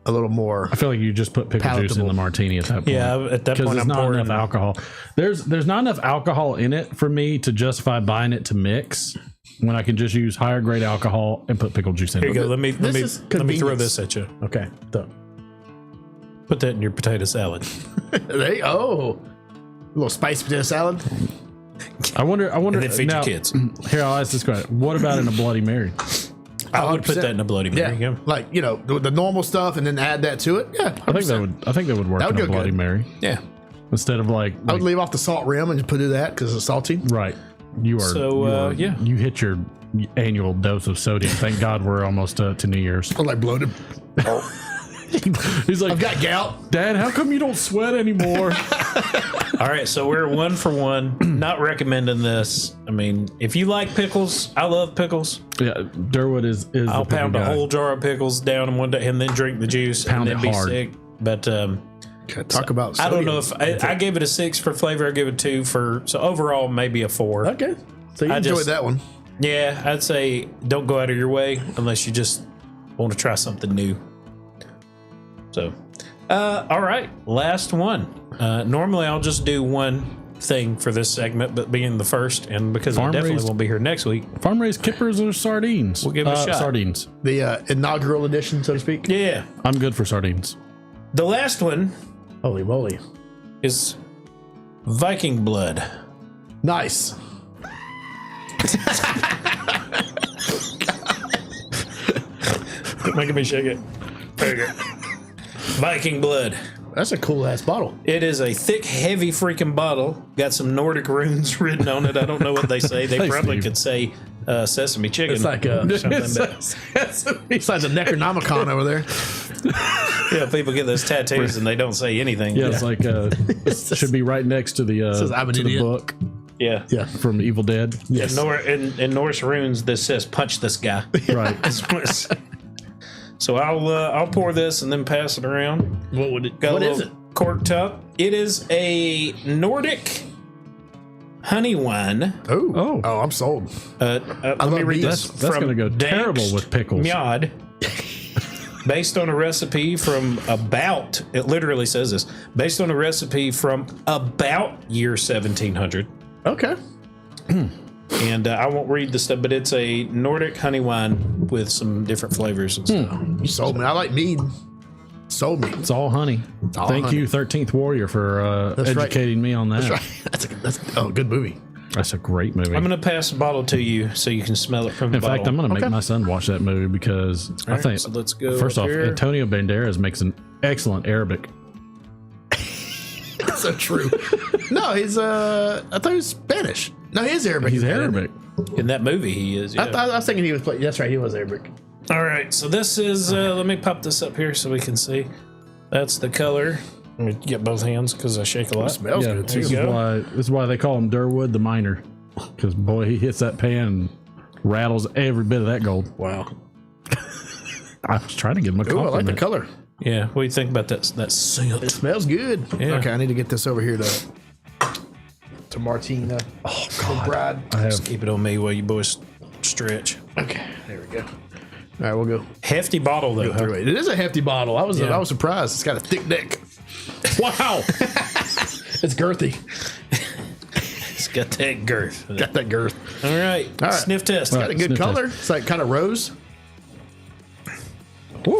a little more. I feel like you just put pickle juice in palatable. the martini at that point. Yeah, at that point there's I'm not pouring. enough alcohol. There's not enough alcohol in it for me to justify buying it to mix when I can just use higher grade alcohol and put pickle juice in Here it. you go. Let me is throw convenience. this at you. Okay, put that in your potato salad. There you go. A little spicy potato salad. I wonder. And then feed your kids. Here, I'll ask this question: what about in a Bloody Mary? I would put that in a Bloody Mary. Yeah, like the normal stuff, and then add that to it. Yeah, 100%. I think that would work That would in a go Bloody good. Mary Yeah. instead of like I would leave off the salt rim and just put that because it's salty. right. You are So, you yeah. You hit your annual dose of sodium. Thank God we're almost to New Year's. I'm like bloated. He's like, I've got gout. Dad, how come you don't sweat anymore? All right, so we're 1 for 1. Not recommending this. I mean, if you like pickles, I love pickles. Yeah, Durwood is. I'll the pickle pound a guy. whole jar of pickles down in one day and then drink the juice Pound and it then be hard. sick. But Talk about. I don't know sodium. if I gave it a 6 for flavor. I give it 2 for so overall maybe a 4. Okay, so you I enjoyed just- that one. Yeah, I'd say don't go out of your way unless you just want to try something new. So, all right, last one. Normally I'll just do one thing for this segment, but being the first, and because I definitely Farm-raised- won't be here next week, Farm raised kippers or sardines? We'll give it a shot. Sardines. The inaugural edition, so to speak. yeah. I'm good for sardines. The last one Holy moly! is Viking blood. Nice. Making me shake it. There you go. Viking blood. That's a cool ass bottle. It is a thick, heavy freaking bottle. Got some Nordic runes written on it. I don't know what they say. They Thanks, probably Steve. could say sesame chicken. It's like something it's like the Necronomicon over there. yeah, people get those tattoos and they don't say anything. Yeah, it's like it should be right next to the says, "I'm an to the idiot." book yeah. Yeah. from Evil Dead. Yes. In Norse runes, this says "punch this guy." Right. So I'll pour this and then pass it around. What would it? Got What a is little it? cork top. It is a Nordic honey wine. Oh, I'm sold. Let me love read bees. this. That's from gonna go terrible Dankst with pickles. Mjod, based on a recipe from about, it literally says this, based on a recipe from about year 1700. Okay. And I won't read the stuff, but it's a Nordic honey wine with some different flavors and stuff. You sold me. I like mead. Sold me. It's all honey. all Thank honey. you, 13th Warrior, for That's right. educating me on that. That's right. That's a good movie. That's a great movie. I'm going to pass the bottle to you so you can smell it from the In bottle. fact, I'm going to make Okay. my son watch that movie because I right, think. so let's go First up off, here. Antonio Banderas makes an excellent Arabic. That's so true. No, he's I thought he was Spanish. No, he is Arabic. He's Arabic. In that movie, he is. Yeah. I was thinking he was. That's right. He was Arabic. All right, so this is. Let me pop this up here so we can see. That's the color. Let me get both hands because I shake a lot. Smells Yeah, good this too. is why they call him Durwood the Miner, because boy, he hits that pan and rattles every bit of that gold. Wow. I was trying to give him a Ooh, I compliment. like the color. Yeah, what do you think about that scent? It smells good. Yeah. Okay, I need to get this over here to Martina. Oh God, Brad. I have Just keep it on me while you boys stretch. Okay, there we go. All right, we'll go Hefty bottle though. through Huh? it. It is a hefty bottle. I was Yeah. surprised. It's got a thick neck. Wow, It's girthy. it's got that girth. Got that girth. All right, All right. sniff test. Got a good sniff color. It's like kind of rose.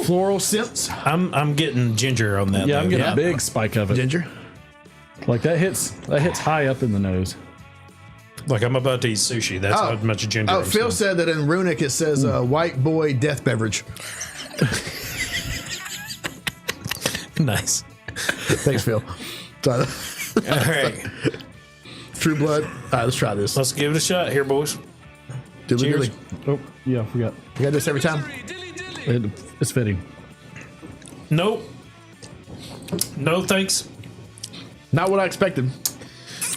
Floral scents. I'm getting ginger on that. yeah, I'm though. getting Yeah. a big spike of it. Ginger. Like that hits high up in the nose. Like I'm about to eat sushi. That's how much ginger. Oh, I'm Phil smelling. said that in Runic it says white boy death beverage. Nice. Thanks, Phil. All right, True blood. All right, let's try this. let's give it a shot here, boys. Dilly Cheers. dilly. Oh, yeah, I forgot. You got this every time? It's fitting. Nope. No thanks. Not what I expected.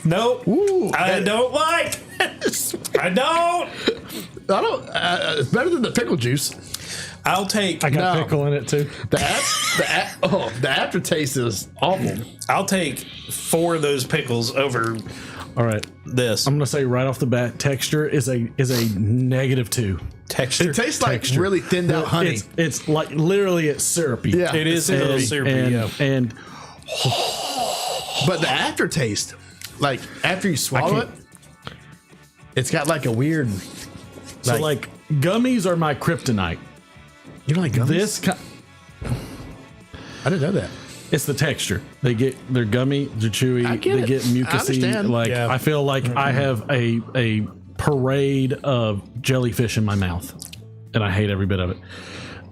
Nope. Ooh, I don't like. I don't. I don't. It's better than the pickle juice. I'll take. I got No. pickle in it too. The aftertaste is awful. I'll take 4 of those pickles over All right, this. I'm gonna say right off the bat, texture is a -2. Texture. It tastes like really thinned out honey. It's like literally it's syrupy. Yeah. It is a little syrupy. and But the aftertaste, like after you swallow it, it's got like a weird. so like gummies are my kryptonite. You know, like gummies? I didn't know that. It's the texture. They're gummy, they're chewy, I get they it. get I mucusy. understand. Like Yeah. I feel like I have a parade of jellyfish in my mouth, and I hate every bit of it.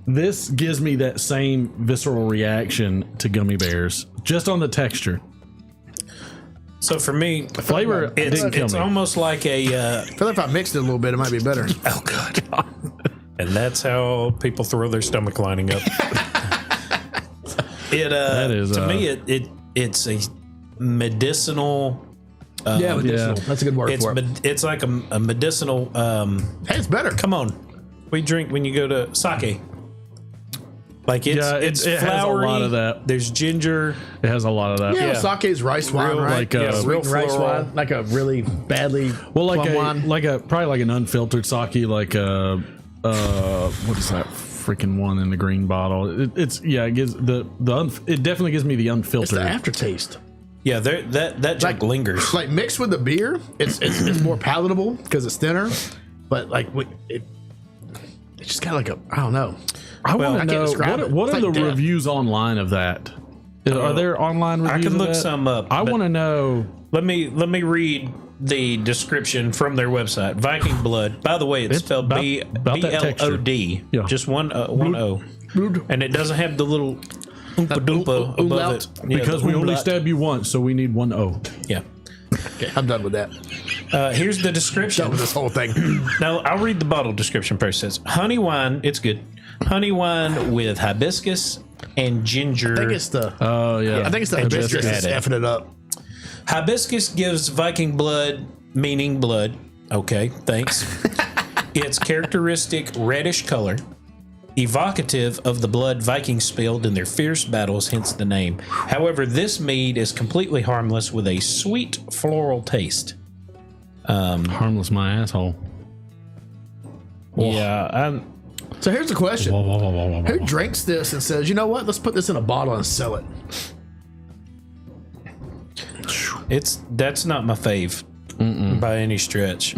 This gives me that same visceral reaction to gummy bears, just on the texture. So for me, Flavor didn't kill it's me. almost like a. I feel like if I mixed it a little bit, it might be better. Oh God. And that's how people throw their stomach lining up. To me it's a medicinal. Yeah, medicinal. yeah. That's a good word for it. It's like a medicinal. Hey, it's better. Come on, we drink when you go to sake. Like it's Yeah, it's it has a flowery. lot of that. There's ginger. It has a lot of that. Yeah, Yeah. sake is rice wine, Real, right? like, real sweetened rice floral. wine, like a really badly Well, like plum a wine. probably like an unfiltered sake, like what is that freaking one in the green bottle? It gives it definitely gives me the It's unfiltered. the aftertaste. Yeah, that drink lingers. Like mixed with the beer, it's more palatable because it's thinner. But like it just got like a I don't know. I Well, want I to can't know describe it. what It's are like the death. reviews online of that? Are there online reviews? I can of look that? some up. I but want to know. Let me read the description from their website. Viking blood. By the way, it's spelled about that texture. BLOD. Yeah. Just one O, and it doesn't have the little oompa doompa above umlaut. it. Yeah, Because the we only umlaut. stab you once, so we need one O. Yeah. Okay, I'm done with that. Here's the Done description. with this whole thing. Now I'll read the bottle description first. It says honey wine. It's good. Honey wine with hibiscus and ginger. I think it's the. Oh yeah, I think it's the hibiscus that's added. effing it up. Hibiscus gives Viking blood, meaning blood. Okay, thanks. Its characteristic reddish color, evocative of the blood Vikings spilled in their fierce battles, hence the name. However, this mead is completely harmless with a sweet floral taste. harmless my asshole. Yeah, So here's the question: Whoa. who drinks this and says, "You know what? Let's put this in a bottle and sell it"? that's not my fave by any stretch.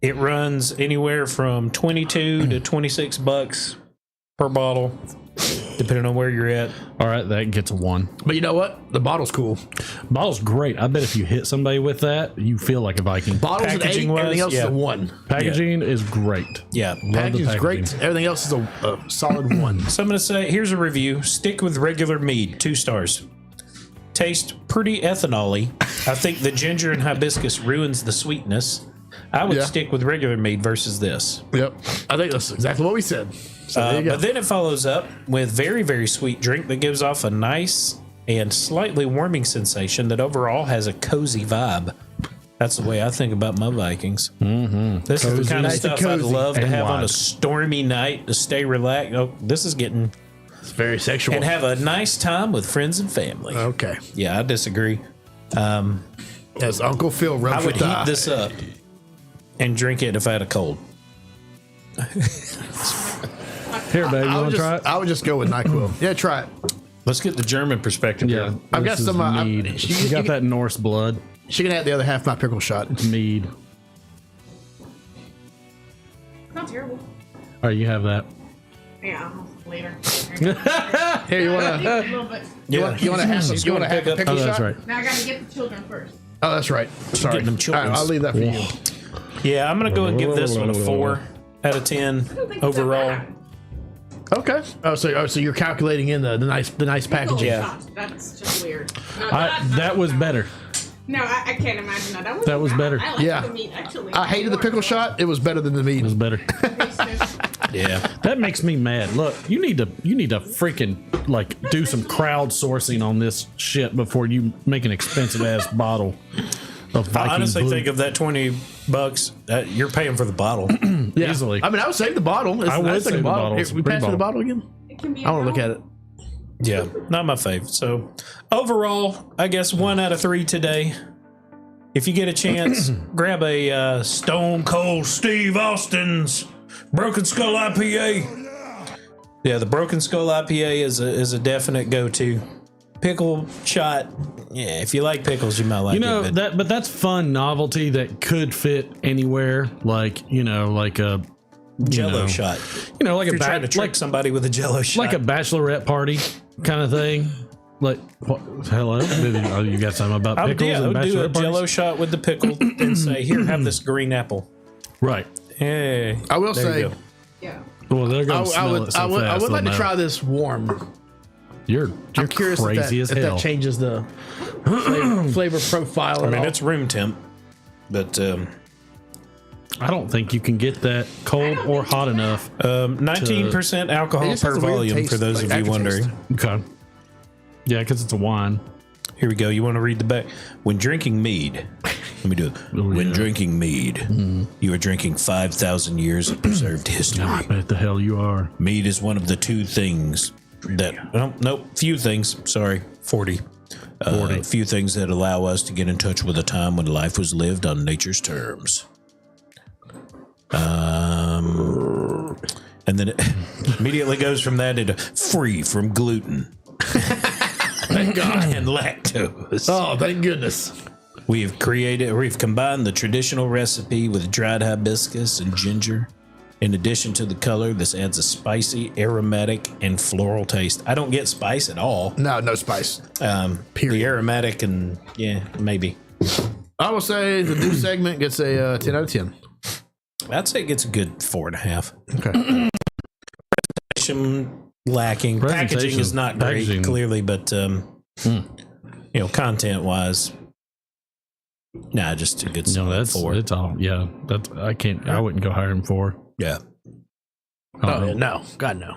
It runs anywhere from $22 to $26 per bottle, depending on where you're at. All right, that gets a 1. But you know what? The bottle's cool. Bottle's great. I bet if you hit somebody with that, you feel like a Viking. Bottle's an 8. Packaging-wise, Everything else is yeah. a 1. Packaging is great. Yeah. Packaging's great. packaging. Everything else is a solid 1. So I'm going to say, here's a review. Stick with regular mead, 2 stars. Taste pretty ethanol-y. I think the ginger and hibiscus ruins the sweetness. I would Yeah. stick with regular mead versus this. Yep. I think that's exactly what we said. So there you go. But then it follows up with very, very sweet drink that gives off a nice and slightly warming sensation that overall has a cozy vibe. That's the way I think about my Vikings. Mm-hmm. This is the kind of Nice and stuff I'd cozy. love to And have on a wide. stormy night to stay relaxed. Oh, this is getting... It's very sexual. And have a nice time with friends and family. Okay. Yeah, I disagree. As Uncle Phil I rubs would your heat thigh. this up and drink it if I had a cold. Here, baby, you I want would to try it? I would just go with NyQuil. Yeah, try it. Let's get the German perspective Yeah, here. I've this got some, is mead. You got that Norse blood. She can have the other half of my pickle shot. Mead. Not terrible. All right, you have that. Yeah, later. Here, you want A to? little bit. You want to have some? She's You want to gonna have pick a up- pickle Oh, shot? that's right. Now I gotta get the children first. Oh, that's right. Sorry. Getting them All right, children's. I'll leave that for you. Yeah, I'm going to go and give this one a 4 out of 10 think it's that overall. bad. Okay. So you're calculating in the nice packaging. Yeah. Shots, that's just weird. No, That was better. No, I can't imagine that. That was better. I like Yeah. the meat, actually. I hated the pickle shot. It was better than the meat. It was better. Yeah. That makes me mad. Look, you need to freaking like do some crowdsourcing on this shit before you make an expensive ass bottle of Viking I honestly blue. think of that $20 $6, you're paying for the bottle. Yeah. Easily. I mean, I would save the bottle. I would save the bottle. Here, It's a we pretty pass me the bottle. bottle again. It can be. I want to look at it. Yeah, not my fave. So overall, I guess 1 out of 3 today. If you get a chance, grab a Stone Cold Steve Austin's Broken Skull IPA. Yeah, the Broken Skull IPA is a definite go-to. Pickle shot. Yeah, if you like pickles, you might like it. But that's fun novelty that could fit anywhere. Like like a Jello shot. Like if you're trying to trick somebody with a Jello shot, like a bachelorette party kind of thing. Like, hello, you got something about pickles and do a bachelorette Jello parties? shot with the pickle and say, "Here, have this green apple." Right. Hey, I will there you say, go. Yeah. Well, they're going to smell it so fast. I would like they'll to try know. this warm. You're I'm curious crazy if as hell. that changes the flavor profile. I mean, it's room temp, but I don't think you can get that cold or hot enough. 19% alcohol It just per has a weird volume taste, for those like of you aftertaste. wondering. Okay. Yeah, because it's a wine. Here we go. You want to read the back? When drinking mead, let me do it. When drinking mead, you are drinking 5,000 years of preserved history. I bet the hell you are. Mead is one of the two things that, few things, sorry, 40. 40. Few things that allow us to get in touch with a time when life was lived on nature's terms. And then it immediately goes from that into free from gluten. Thank God. And lactose. Oh, thank goodness. We've combined the traditional recipe with dried hibiscus and ginger. In addition to the color, this adds a spicy, aromatic, and floral taste. I don't get spice at all. No spice. The aromatic and maybe. I will say the new segment gets a 10 out of 10. I'd say it gets a good 4.5. Okay. Lacking. Packaging is not great, Packaging. clearly, but content wise, just a good solid 4. It's all. Yeah, that's. I can't. I wouldn't go higher than 4. Yeah. Oh, yeah, no. God, no.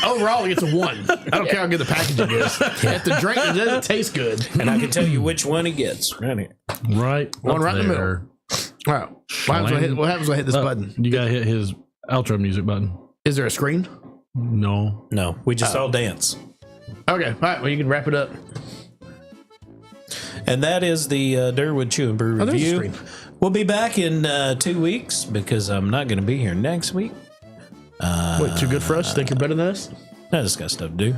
Overall, it gets a 1. I don't care how good the packaging is. If the drink it doesn't taste good. And I can tell you which one he gets. Right here. Right. One right in the there. middle. All right. What happens when I hit this button? You gotta hit his outro music button. Is there a screen? No. No, we just all dance. Okay. All right. Well, you can wrap it up. And that is the Durwood Chew and Brew there's a review. screen. We'll be back in 2 weeks because I'm not going to be here next week. Wait, too good for us? You think you're better than us? I just got stuff to do.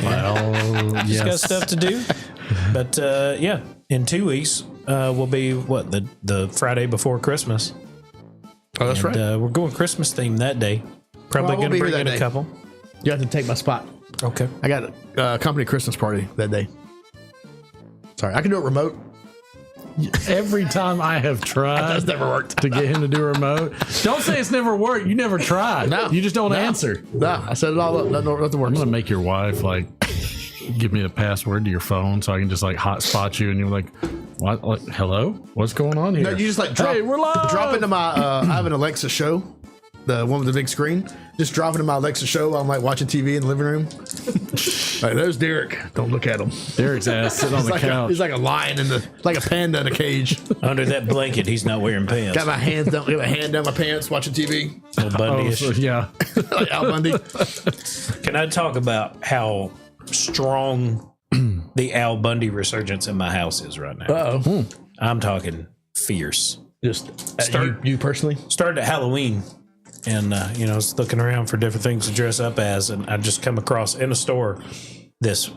Well, Just got stuff to do. But in 2 weeks will be the Friday before Christmas. Oh, that's right. We're going Christmas theme that day. Probably Well, I won't going to be here bring in that a day. couple. You have to take my spot. Okay. I got a company Christmas party that day. Sorry, I can do it remote. every time I have tried That's never worked. to get him to do remote. Don't say it's never worked. You never tried. No. You just don't No. answer. No, I set it all up. Nothing I'm works. gonna make your wife give me a password to your phone so I can just hotspot you and you're like, what? Like, hello? What's going on here? No, you just drop. Hey, we're live. Drop into my. I have an Alexa show, the one with the big screen. Just drop into my Alexa show while I'm watching TV in the living room. There's Derek. Don't look at him. Derek's ass sitting on the couch. He's like a lion like a panda in a cage. Under that blanket, he's not wearing pants. Got my hands down. Got my hand down my pants watching TV. Little Bundy-ish. So, yeah. Like Al Bundy. Can I talk about how strong the Al Bundy resurgence in my house is right now? Uh-oh. I'm talking fierce. Just you personally? Started at Halloween, and I was looking around for different things to dress up as, and I just come across in a store this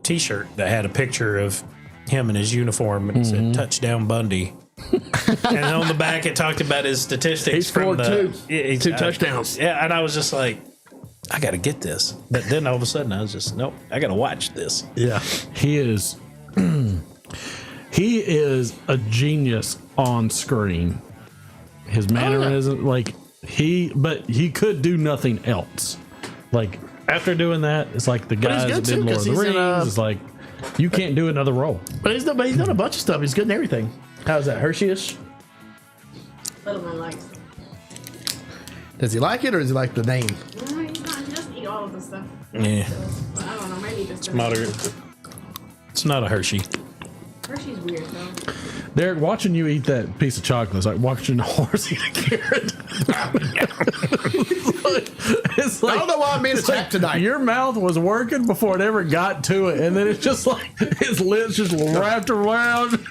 T-shirt that had a picture of him in his uniform, and it said "Touchdown Bundy." And on the back, it talked about his statistics. He scored two touchdowns. Yeah, and I was just like, I got to get this. But then all of a sudden, I was just, nope, I got to watch this. Yeah. He is a genius on screen. His mannerism, but he could do nothing else. Like after doing that, it's like the guys that did Lord of the Rings. It's like you can't do another role. But he's done a bunch of stuff. He's good in everything. How's that? Hershey-ish? Little one likes. Does he like it or does he like the name? No, he doesn't eat all of the stuff. Yeah, I don't know. Maybe just it's not a Hershey. Hershey's weird though. Derek, watching you eat that piece of chocolate is like watching a horse eat a carrot. It's like, I don't know why I'm being attacked tonight. Your mouth was working before it ever got to it, and then it's just like his lips just wrapped around.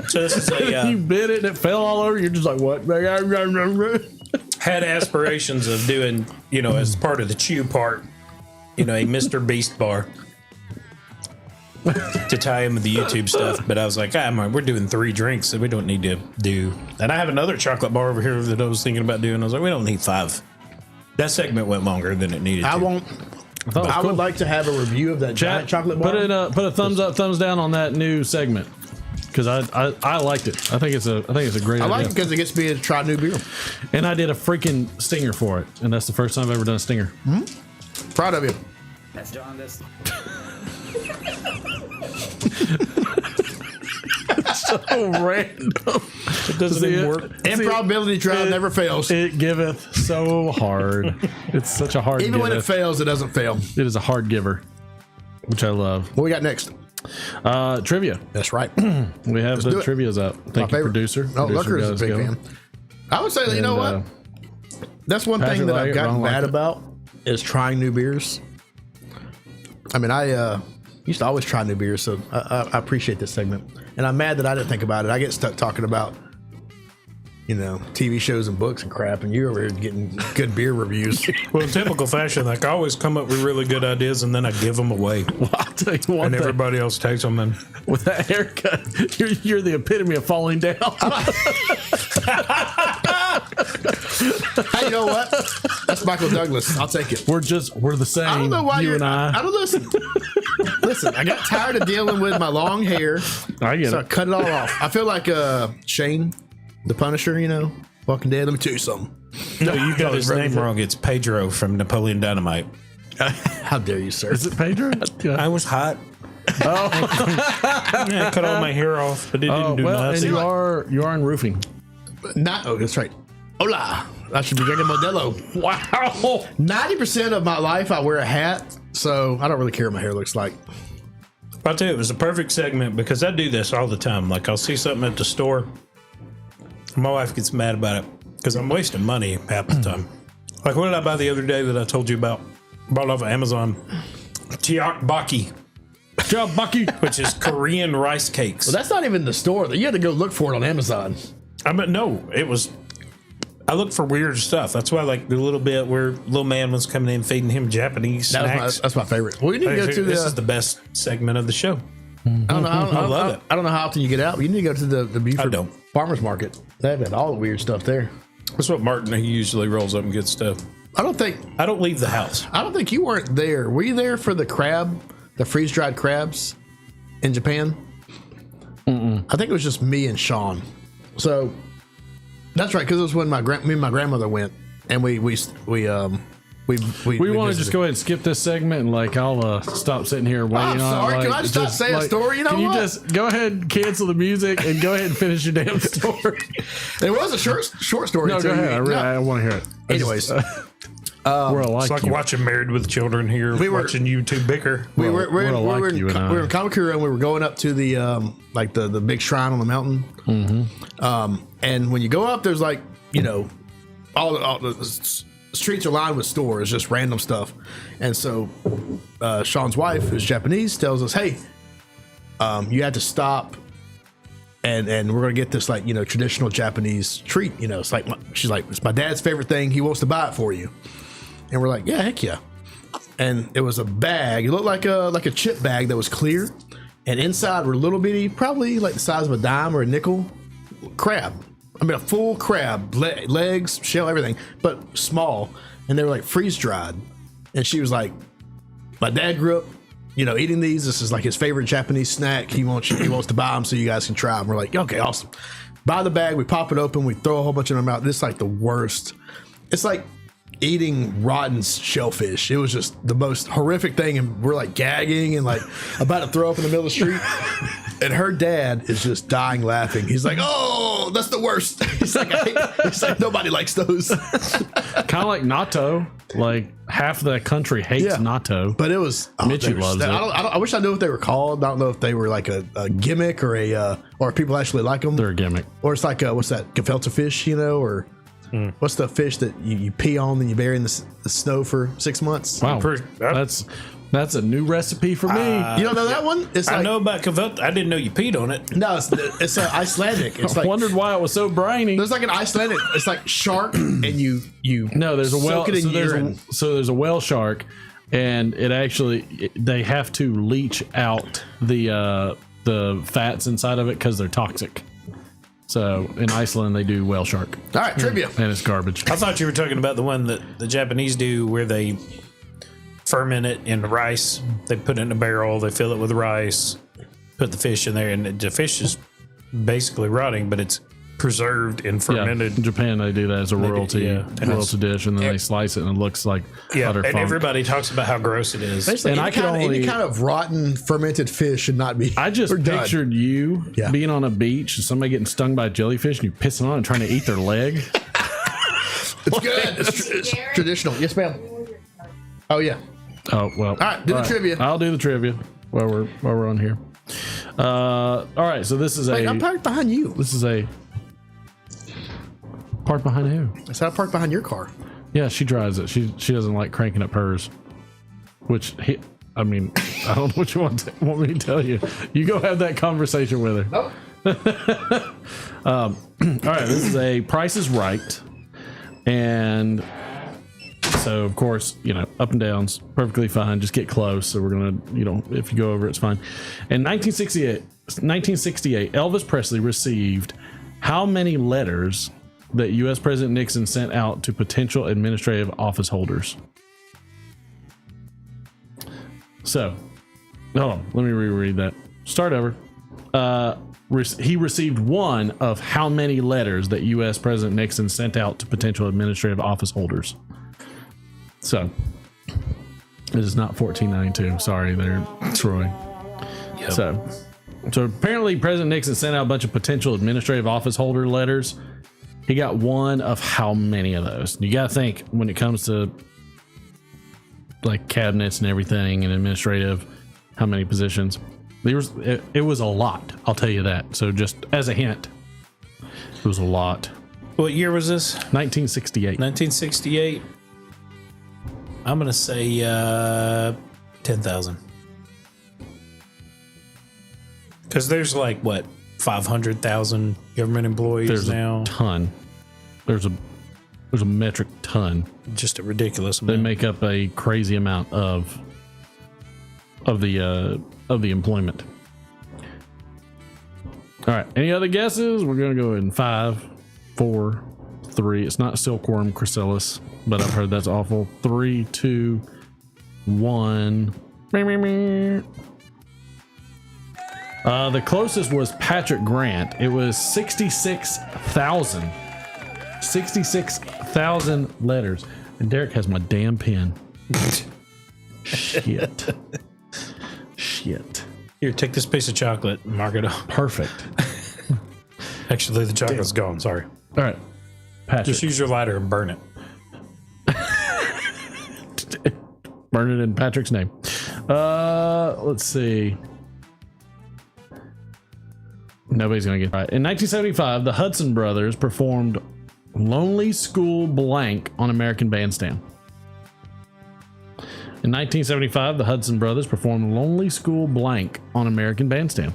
So this is You bit it and it fell all over. You're just like, what? Had aspirations of doing, as part of the chew part, a Mr. Beast bar to tie in with the YouTube stuff. But I was like, we're doing 3 drinks, so we don't need to do. And I have another chocolate bar over here that I was thinking about doing. I was like, we don't need 5. That segment went longer than it needed. I to. won't. I would like to have a review of that giant chocolate bar. Put a thumbs up, thumbs down on that new segment. Because I liked it. I think it's a great idea. I like it because it gets me to try new beer. And I did a freaking stinger for it, and that's the first time I've ever done a stinger. Mm-hmm. Proud of you. That's John. That's so random. It doesn't even work. Improbability trial never fails. It giveth so hard. It's such a hard. Even when it fails, it doesn't fail. It is a hard giver, which I love. What we got next? Trivia. That's right. We have the trivia's up. Thank you, producer. Oh, Lucker is a big fan. I would say that, you know what? That's one thing that I've gotten bad about is trying new beers. I mean, I used to always try new beers, so I appreciate this segment. And I'm mad that I didn't think about it. I get stuck talking about, TV shows and books and crap, and you're over here getting good beer reviews. Well, in typical fashion, like I always come up with really good ideas and then I give them away. Well, I'll tell you what, and everybody else takes them. And with that haircut, you're the epitome of falling down. Hey, you know what? That's Michael Douglas. I'll take it. We're the same. I don't know why you and I don't listen. Listen, I got tired of dealing with my long hair. I get so it. I cut it all off. I feel like Shane, the Punisher, Walking Dead. Let me tell you something. No, you got his name wrong. It's Pedro from Napoleon Dynamite. How dare you, sir? Is it Pedro? I was hot. Oh, I cut all my hair off, but it didn't do nothing. And you are in roofing. That's right. Hola. I should be drinking Modelo. Wow. 90% of my life I wear a hat, so I don't really care what my hair looks like. I'll tell you, it was a perfect segment because I do this all the time. Like I'll see something at the store. My wife gets mad about it because I'm wasting money half the time. Like what did I buy the other day that I told you about? Bought off of Amazon. Tteokbokki. Which is Korean rice cakes. Well, that's not even the store. You had to go look for it on Amazon. No, it was. I look for weird stuff. That's why, like the little bit where little man was coming in feeding him Japanese snacks. That's my favorite. Well, you need to go to this is the best segment of the show. I don't know. I love it. I don't know how often you get out, but you need to go to the Buford Farmers Market. They've got all the weird stuff there. That's what Martin, he usually rolls up and gets stuff. I don't leave the house. I don't think you weren't there. Were you there for the freeze-dried crabs in Japan? Mm-mm. I think it was just me and Sean. So that's right, because it was when me and my grandmother went, and we want to just go ahead and skip this segment, and I'll stop sitting here waiting. I'm sorry. Can I just not say a story? Can you just go ahead and cancel the music and go ahead and finish your damn story? It was a short story. No, go ahead. I want to hear it. Anyways. It's like watching Married with Children here. Watching you two bicker. We were in Kamakura, and we were going up to the the big shrine on the mountain. Mm-hmm. And when you go up, there's all the streets are lined with stores, just random stuff. And so Sean's wife, who's Japanese, tells us, "Hey, you have to stop." And we're gonna get this traditional Japanese treat. She's like, it's my dad's favorite thing. He wants to buy it for you. And we're like, yeah, heck yeah. And it was a bag. It looked like a chip bag that was clear. And inside were little bitty, probably like the size of a dime or a nickel, crab. I mean, a full crab, legs, shell, everything, but small. And they were like freeze dried. And she was like, my dad grew up, eating these. This is like his favorite Japanese snack. He wants to buy them so you guys can try them. We're like, okay, awesome. Buy the bag. We pop it open. We throw a whole bunch in our mouth. This is like the worst. It's like eating rotten shellfish. It was just the most horrific thing. And we're like gagging and like about to throw up in the middle of the street. And her dad is just dying laughing. He's like, "Oh, that's the worst." He's like, "Nobody likes those." Kind of like natto. Like half the country hates natto. But it was Mitchie loves it. I wish I knew what they were called. I don't know if they were like a gimmick or or if people actually like them. They're a gimmick. Or it's like what's that, gefilte fish? Or what's the fish that you pee on and you bury in the snow for 6 months? Wow, that's a new recipe for me. You don't know that one? It's I know about gefilte. I didn't know you peed on it. No, it's Icelandic. It's I like, wondered why it was so brainy. there's like an Icelandic. It's like shark, and you no, there's a whale. soak it in urine. So there's a whale shark, and they have to leach out the fats inside of it because they're toxic. So in Iceland they do whale shark. All right, trivia. And it's garbage. I thought you were talking about the one that the Japanese do where they ferment it in rice. They put it in a barrel, they fill it with rice, put the fish in there, and the fish is basically rotting, but it's preserved and fermented. In Japan they do that as a royalty dish, and then they slice it and it looks like utter and funk. everybody talks about how gross it is. Basically, And any kind of rotten fermented fish should not be. I just we're done. pictured you being on a beach and somebody getting stung by a jellyfish and you pissing on it and trying to eat their leg. It's good. It's traditional. Yes, ma'am. Oh yeah. Oh well. All right, do the trivia. I'll do the trivia while we're on here. All right, so this is I'm parked behind you. This is a parked behind who? I said I parked behind your car. Yeah, she drives it. She doesn't like cranking up hers. I don't know what you want me to tell you. You go have that conversation with her. Nope. All right, this is a Price is Right, and so of course up and downs perfectly fine. Just get close. So we're gonna if you go over it's fine. In 1968, Elvis Presley received how many letters that U.S. President Nixon sent out to potential administrative office holders? So, hold on, let me reread that. Start over. He received one of how many letters that U.S. President Nixon sent out to potential administrative office holders? So, it is not 1492. Sorry there, Troy. Yep. So apparently President Nixon sent out a bunch of potential administrative office holder letters. He got one of how many of those? You got to think when it comes to like cabinets and everything and administrative, how many positions? It was a lot. I'll tell you that. So just as a hint, it was a lot. What year was this? 1968. 1968. I'm going to say 10,000. Because there's like, what, 500,000 government employees There's now? A ton. There's a metric ton. Just a ridiculous They amount. make up a crazy amount of the employment. All right. Any other guesses? We're going to go in 5, 4, 3. It's not silkworm chrysalis, but I've heard that's awful. 3, 2, 1. The closest was Patrick Grant. It was 66,000. 66,000 letters. And Derek has my damn pen. Shit. Here, take this piece of chocolate and mark it up. Perfect. Actually, the chocolate's gone. Sorry. All right. Patrick. Just use your lighter and burn it. Burn it in Patrick's name. Let's see. Nobody's going to get it right. In 1975, the Hudson Brothers performed Lonely School Blank on American Bandstand. In 1975, the Hudson Brothers performed Lonely School Blank on American Bandstand.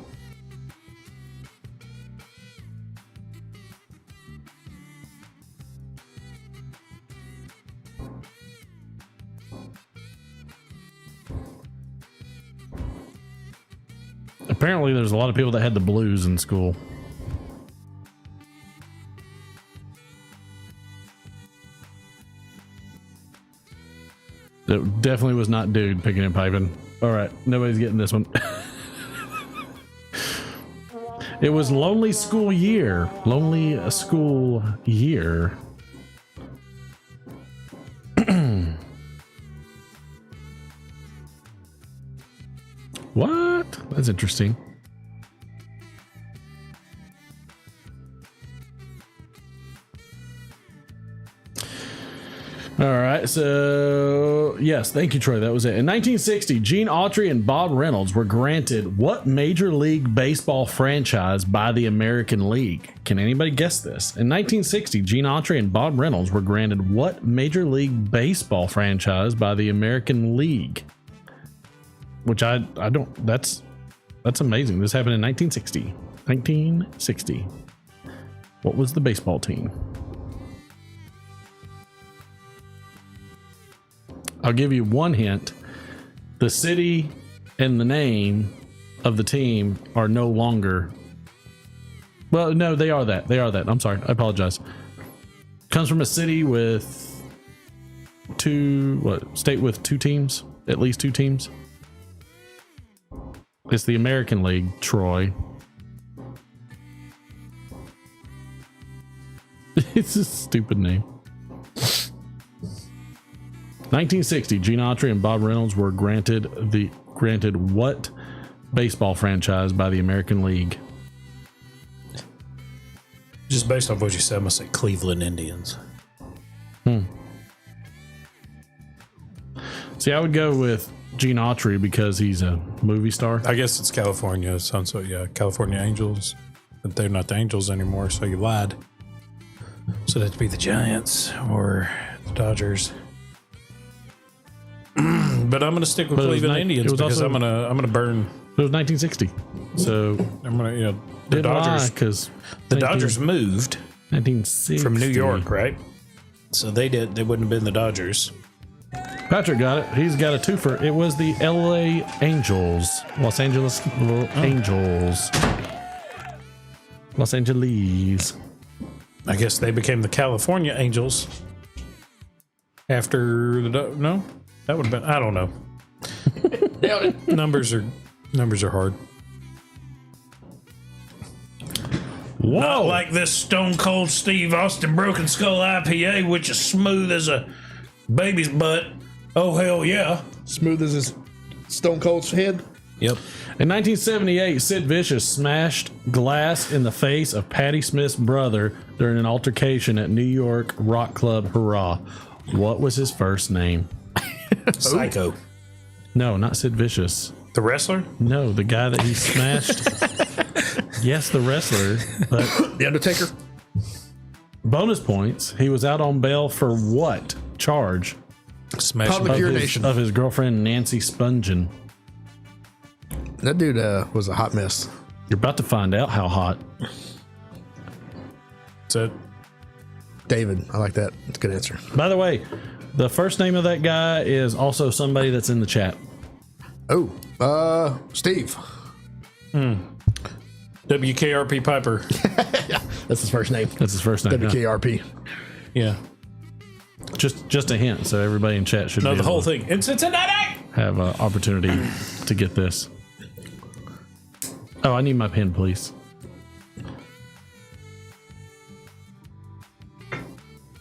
Apparently, there's a lot of people that had the blues in school. It definitely was not dude picking and piping. All right, nobody's getting this one. It was Lonely School Year. Lonely School Year. What? That's interesting. All right, so yes, thank you, Troy. That was it. In 1960, Gene Autry and Bob Reynolds were granted what Major League Baseball franchise by the American League? Can anybody guess this? In 1960, Gene Autry and Bob Reynolds were granted what Major League Baseball franchise by the American League? Which I don't. That's amazing. This happened in 1960. 1960. What was the baseball team? I'll give you one hint. The city and the name of the team are no longer. Well, no, they are that. They are that. I'm sorry. I apologize. Comes from a city with state with two teams, at least two teams. It's the American League, Troy. It's a stupid name. 1960, Gene Autry and Bob Reynolds were granted what baseball franchise by the American League? Just based off what you said, I'm gonna say Cleveland Indians. See, I would go with Gene Autry because he's a movie star. I guess it's California. Sounds so, yeah, California Angels, but they're not the Angels anymore, so you lied. So that'd be the Giants or the Dodgers. But I'm gonna stick with Cleveland Indians because I'm gonna burn. It was 1960, so I'm gonna the Dodgers because the Dodgers moved 1960 from New York, right? So they wouldn't have been the Dodgers. Patrick got it. He's got a twofer. It was the LA Angels, Los Angeles Angels, Los Angeles. I guess they became the California Angels after no. That would have been, I don't know. Numbers are hard. Whoa. Not like this Stone Cold Steve Austin Broken Skull IPA, which is smooth as a baby's butt. Oh, hell yeah. Smooth as his Stone Cold's head. Yep. In 1978, Sid Vicious smashed glass in the face of Patti Smith's brother during an altercation at New York rock club Hurrah. What was his first name? Psycho. No, not Sid Vicious. The wrestler? No, the guy that he smashed. Yes, the wrestler. But The Undertaker. bonus points. He was out on bail for what charge? Public urination. Of his girlfriend Nancy Spungen. That dude was a hot mess. You're about to find out how hot. That's it. David. I like that. That's a good answer. By the way, the first name of that guy is also somebody that's in the chat. Oh, Steve. WKRP Piper. That's his first name. That's his first name. WKRP. Yeah. Just a hint, so everybody in chat should No, be the able whole to thing. In Cincinnati! have an opportunity to get this. Oh, I need my pen, please.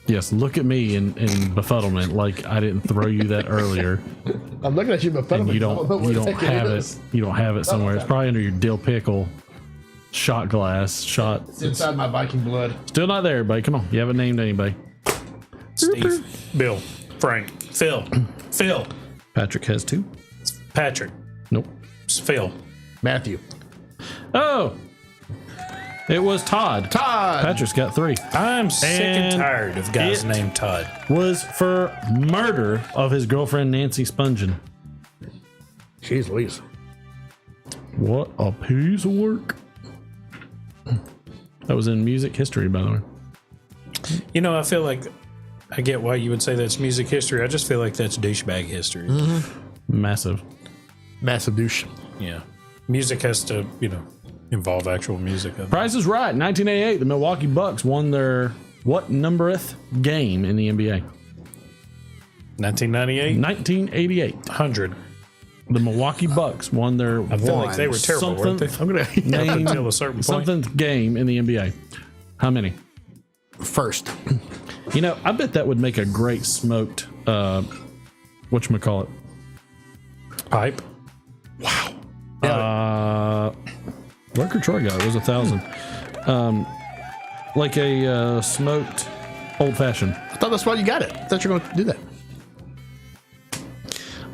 Yes, look at me in befuddlement like I didn't throw you that earlier. I'm looking at you, but And you don't have it. You don't have it somewhere. It's probably under your dill pickle shot glass. It's inside my Viking blood. Still not there, everybody. Come on. You haven't named anybody. Steve, Bill, Frank, Phil. Patrick has two. Patrick. Nope. It's Phil. Matthew. Oh, it was Todd. Todd. Patrick's got three. I'm sick and And tired of guys it- named Todd. Was for murder of his girlfriend Nancy Spungen. Jeez Louise. What a piece of work. That was in music history, by the way. You know, I feel like I get why you would say that's music history. I just feel like that's douchebag history. Massive. Massive douche. Yeah. Music has to, involve actual music. Price is Right. 1988, the Milwaukee Bucks won their what numbereth game in the NBA? 1998? 1988. 100. The Milwaukee Bucks won their I feel like they were terrible, weren't they? I'm going to name Until a certain point. something game in the NBA. How many? first. I bet that would make a great smoked, whatchamacallit? Pipe. Where could Troy go? It was 1,000. Like a smoked Old fashioned. I thought that's why you got it. I thought you were going to do that.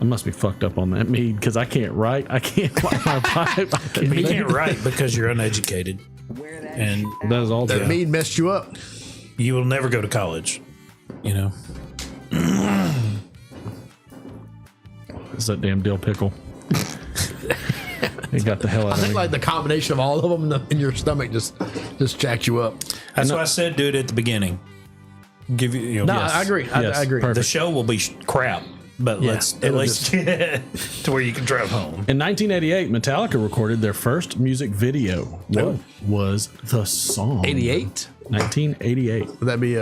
I must be fucked up on that mead because I can't write. I can't light my pipe. You can't write because you're uneducated. And that is all That true. mead messed you up. you will never go to college. You know? It's that damn dill pickle. He got the hell out I of think me. like the combination of all of them in your stomach just jacked you up. That's why I said do it at the beginning. Give you know, No, I agree. Yes, I agree. perfect. the show will be crap, but Yeah, let's at it'll least get to where you can drive home. In 1988, Metallica recorded their first music video. What Oh. was the song? 88? 1988. Would that be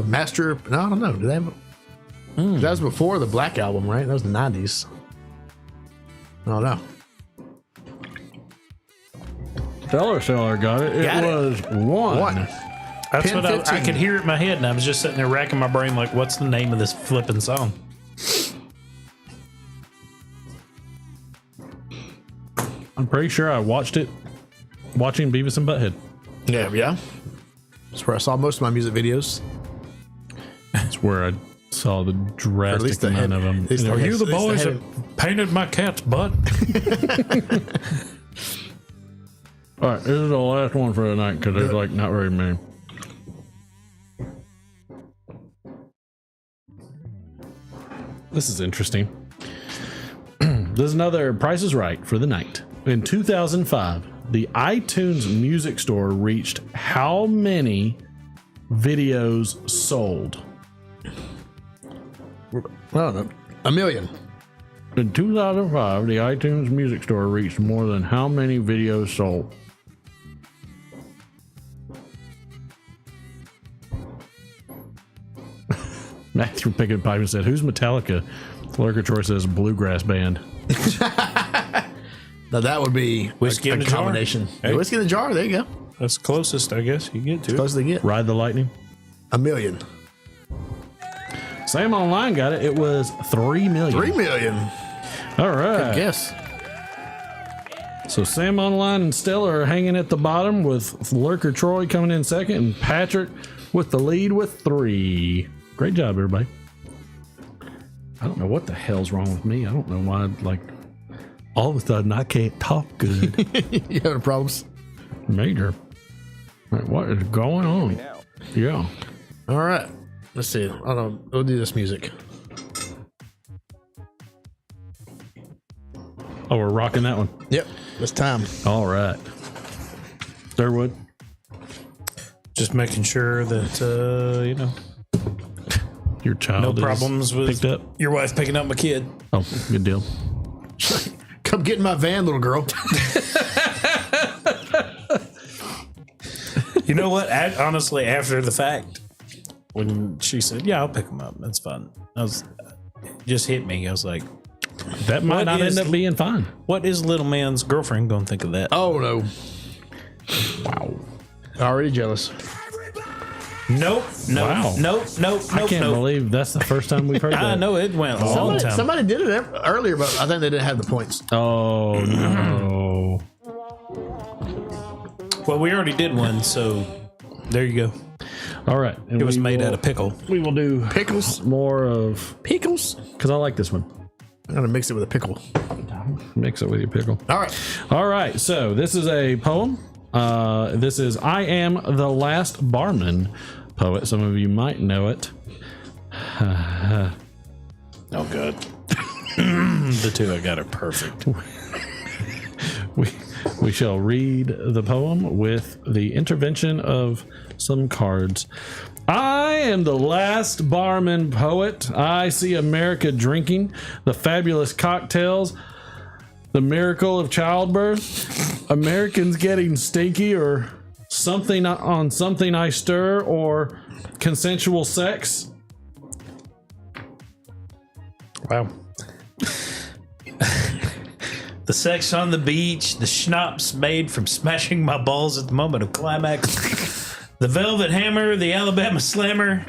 Master? No, I don't know. Do they have? That was before the Black Album, right? That was the 90s. I don't know. Seller got it. It Got it. was one. That's Pin what I 15. could hear it in my head, and I was just sitting there racking my brain like, what's the name of this flipping song? I'm pretty sure I watched it watching Beavis and Butthead. Yeah. That's where I saw most of my music videos. That's where I saw the drastic least they amount had- of them. at least Are they you had- the at least boys they that had painted my cat's butt? All right, this is the last one for the night because there's like not very many. This is interesting. This is another Price is Right for the night. In 2005, the iTunes Music Store reached how many videos sold? I don't know. A million. In 2005, the iTunes Music Store reached more than how many videos sold? Matthew picked up a pipe and said, "Who's Metallica?" Lurker Troy says, "Bluegrass band." Now that would be Whiskey a in the jar. combination. Hey. Whiskey in the jar. There you go. That's the closest, I guess, you get to it. Close they get. Ride the Lightning. A million. Sam Online got it. It was 3 million. 3 million. All right. Guess. So Sam Online and Stella are hanging at the bottom with Lurker Troy coming in second and Patrick with the lead with 3. Great job, everybody. I don't know what the hell's wrong with me. I don't know why, like, all of a sudden I can't talk good. You having problems? Major. Like, what is going on? Yeah. All right. Let's see. I don't know. We'll do this music. Oh, we're rocking that one. Yep. It's time. All right. Durwood. Just making sure that, you know, Your child no is problems with picked up. your wife picking up my kid. Oh, good deal. Come get in my van, little girl. You know what? Honestly, after the fact, when she said, "Yeah, I'll pick him up," that's fun. It just hit me. I was like, That might What not is- end up being fine. "What is little man's girlfriend going to think of that?" Oh, no. Wow. Already jealous. Nope, nope, Wow. nope, nope, I nope, can't nope. believe that's the first time we've heard that. I know it went a long time. Somebody did it earlier, but I think they didn't have the points. Oh, no. Well, we already did one, so there you go. All right. And It was we made will- out of pickle. We will do Pickles? more of, Pickles? because I like this one. I'm going to mix it with a pickle. Mix it with your pickle. All right. All right. So this is a poem. This is I Am the Last Barman poet. Some of you might know it. Oh, good. The two I got are perfect. We shall read the poem with the intervention of some cards. I am the last barman poet. I see America drinking the fabulous cocktails, the miracle of childbirth, Americans getting stinky or something on something I stir, or consensual sex. Wow. The sex on the beach, the schnapps made from smashing my balls at the moment of climax, the velvet hammer, the Alabama slammer.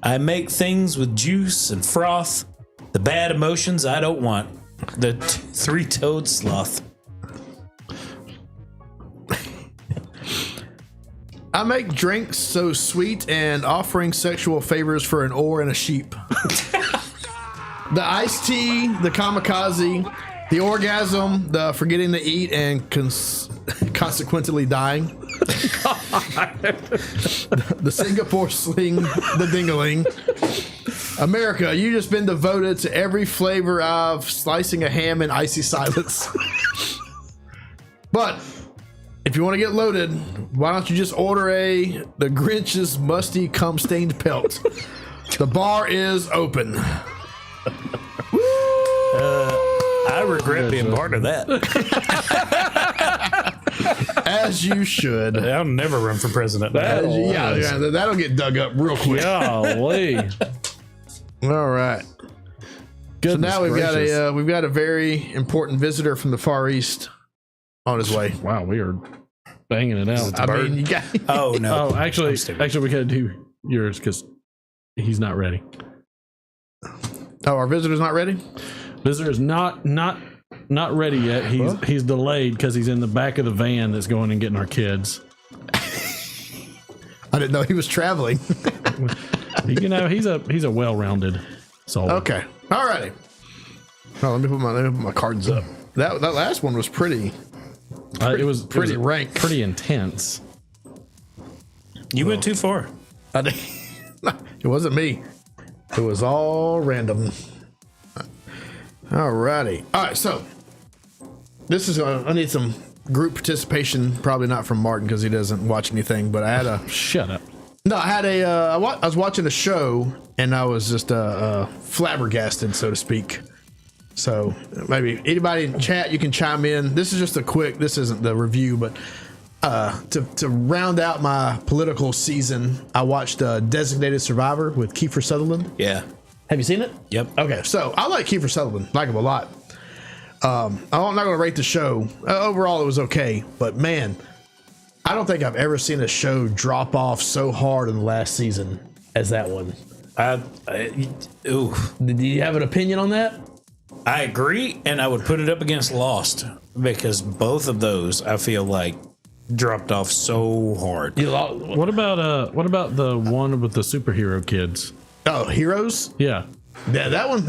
I make things with juice and froth, the bad emotions I don't want, the three-toed sloth. I make drinks so sweet and offering sexual favors for an oar and a sheep. The iced tea, the kamikaze, the orgasm, the forgetting to eat and consequently dying. The Singapore sling, the dingaling. America, you just been devoted to every flavor of slicing a ham in icy silence. But if you want to get loaded, why don't you just order the Grinch's musty cum stained pelt? The bar is open. I regret being part of that. As you should. I'll never run for president. Yeah, that'll get dug up real quick. Golly. All right. So now we've got a very important visitor from the Far East on his way. Wow, we are banging it out. I mean, you got. Oh no! Oh, actually, we gotta do yours because he's not ready. Oh, our visitor's not ready. Visitor is not ready yet. He's delayed because he's in the back of the van that's going and getting our kids. I didn't know he was traveling. You know, he's a well-rounded soul. Okay, all righty. Oh, let me put my cards up. That last one was pretty. It was pretty rank, pretty intense. You went too far. It wasn't me. It was all random. All righty. All right, so this is I need some group participation. Probably not from Martin because he doesn't watch anything. But I had a shut up. No, I had I was watching a show and I was just flabbergasted, so to speak. So maybe anybody in chat, you can chime in. This is just a quick. This isn't the review, but to round out my political season, I watched Designated Survivor with Kiefer Sutherland. Yeah. Have you seen it? Yep. Okay, so I like Kiefer Sutherland, like him a lot. I'm not going to rate the show. Overall, it was okay, but man, I don't think I've ever seen a show drop off so hard in the last season as that one. Do you have an opinion on that? I agree, and I would put it up against Lost because both of those I feel like dropped off so hard. What about the one with the superhero kids? Oh, Heroes? Yeah. Yeah, that one's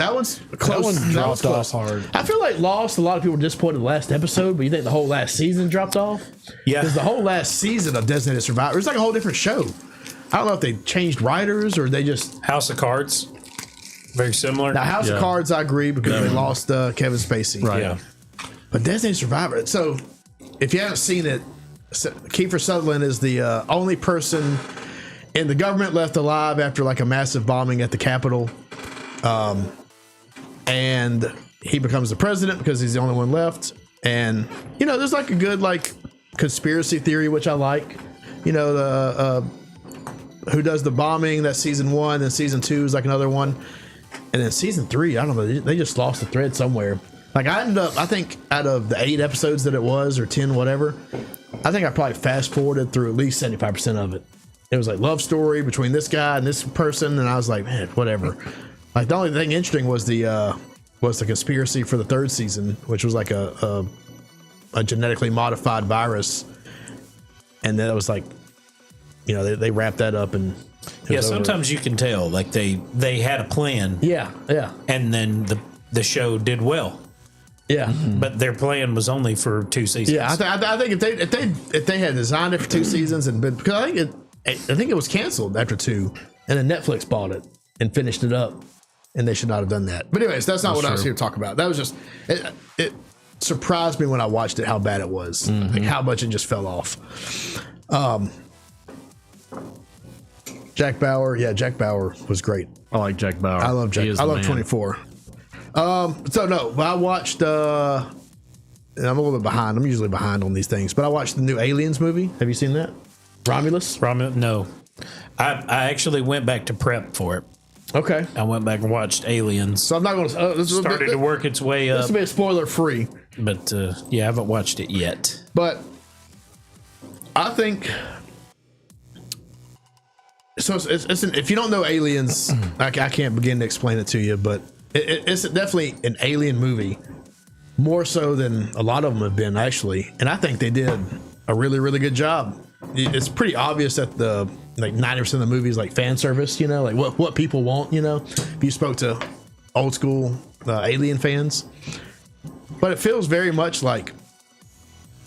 close. That one dropped off hard. I feel like Lost, a lot of people were disappointed in the last episode, but you think the whole last season dropped off? Yeah. Because the whole last season of Designated Survivor, it's like a whole different show. I don't know if they changed writers or they just... House of Cards. Very similar. Now, House of Cards, I agree, because they lost Kevin Spacey. Right. Yeah. But Designated Survivor, so if you haven't seen it, Kiefer Sutherland is the only person in the government left alive after like a massive bombing at the Capitol. And he becomes the president because he's the only one left. And, you know, there's like a good like conspiracy theory, which I like. You know, the who does the bombing, that's season 1, and season 2 is like another one. And then season 3, I don't know, they just lost the thread somewhere. Like I ended up, I think out of the 8 episodes that it was, or 10, whatever, I think I probably fast forwarded through at least 75% of it. It was like love story between this guy and this person, and I was like, man, whatever. Like the only thing interesting was the conspiracy for the 3rd season, which was like a genetically modified virus, and then it was like, you know, they wrapped that up and sometimes you can tell like they had a plan. Yeah, and then the show did well. Yeah, but their plan was only for 2 seasons. Yeah, I think if they had designed it for 2 seasons and been, because I think it was canceled after 2, and then Netflix bought it and finished it up, and they should not have done that. But anyways, that's not what I was here to talk about. That was just it surprised me when I watched it how bad it was, like how much it just fell off. Jack Bauer, Jack Bauer was great. I like Jack Bauer. I love Jack. I love 24. So no, but I watched. And I'm a little bit behind. I'm usually behind on these things, but I watched the new Aliens movie. Have you seen that? Romulus? No. I actually went back to prep for it. Okay. I went back and watched Aliens. So I'm not going to. Started to work its way up. This will be a spoiler free. But I haven't watched it yet. But I think. So it's if you don't know Aliens, I can't begin to explain it to you, but it's definitely an alien movie, more so than a lot of them have been actually, and I think they did a really, really good job. it's pretty obvious that the like 90% of the movie is like fan service, you know, like what people want, you know. If you spoke to old school Alien fans, but it feels very much like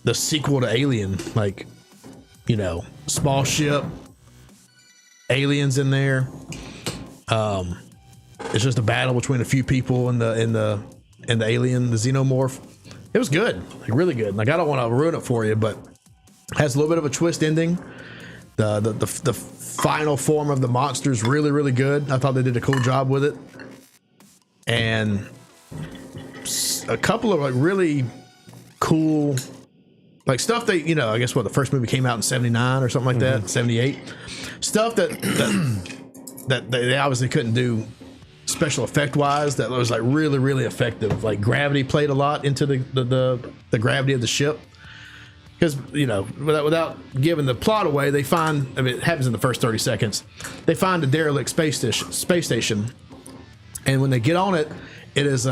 the sequel to Alien, like, you know, small ship, aliens in there. It's just a battle between a few people and the alien, the xenomorph. It was good, like really good. Like I don't want to ruin it for you, but it has a little bit of a twist ending. The final form of the monster is really, really good. I thought they did a cool job with it, and a couple of like really cool like stuff that, you know, I guess the first movie came out in 79 or something like that, 78. Stuff that they obviously couldn't do special effect wise, that was like really, really effective. Like gravity played a lot into the gravity of the ship. Because, you know, without giving the plot away, they find, I mean, it happens in the first 30 seconds. They find a derelict space station, and when they get on it, it is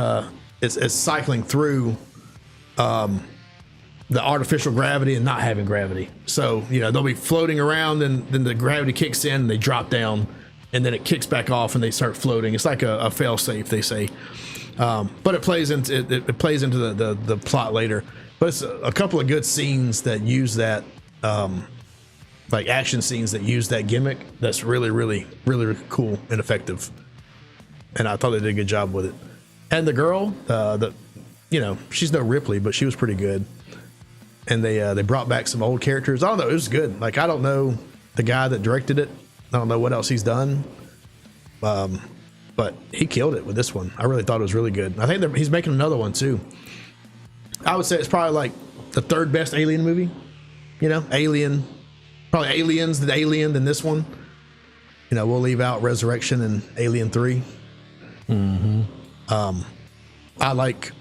it's cycling through the artificial gravity and not having gravity. So, you know, they'll be floating around, and then the gravity kicks in, and they drop down, and then it kicks back off, and they start floating. It's like a fail safe, they say, but it plays into the plot later. But it's a couple of good scenes that use that, like action scenes that use that gimmick. That's really, really, really, really cool and effective. And I thought they did a good job with it. And the girl, you know, she's no Ripley, but she was pretty good. And they brought back some old characters. I don't know, it was good. Like I don't know the guy that directed it. I don't know what else he's done. But he killed it with this one. I really thought it was really good. I think he's making another one too. I would say it's probably like the third best Alien movie. You know, Alien, probably Aliens, the Alien, than this one. You know, we'll leave out Resurrection and Alien 3. I like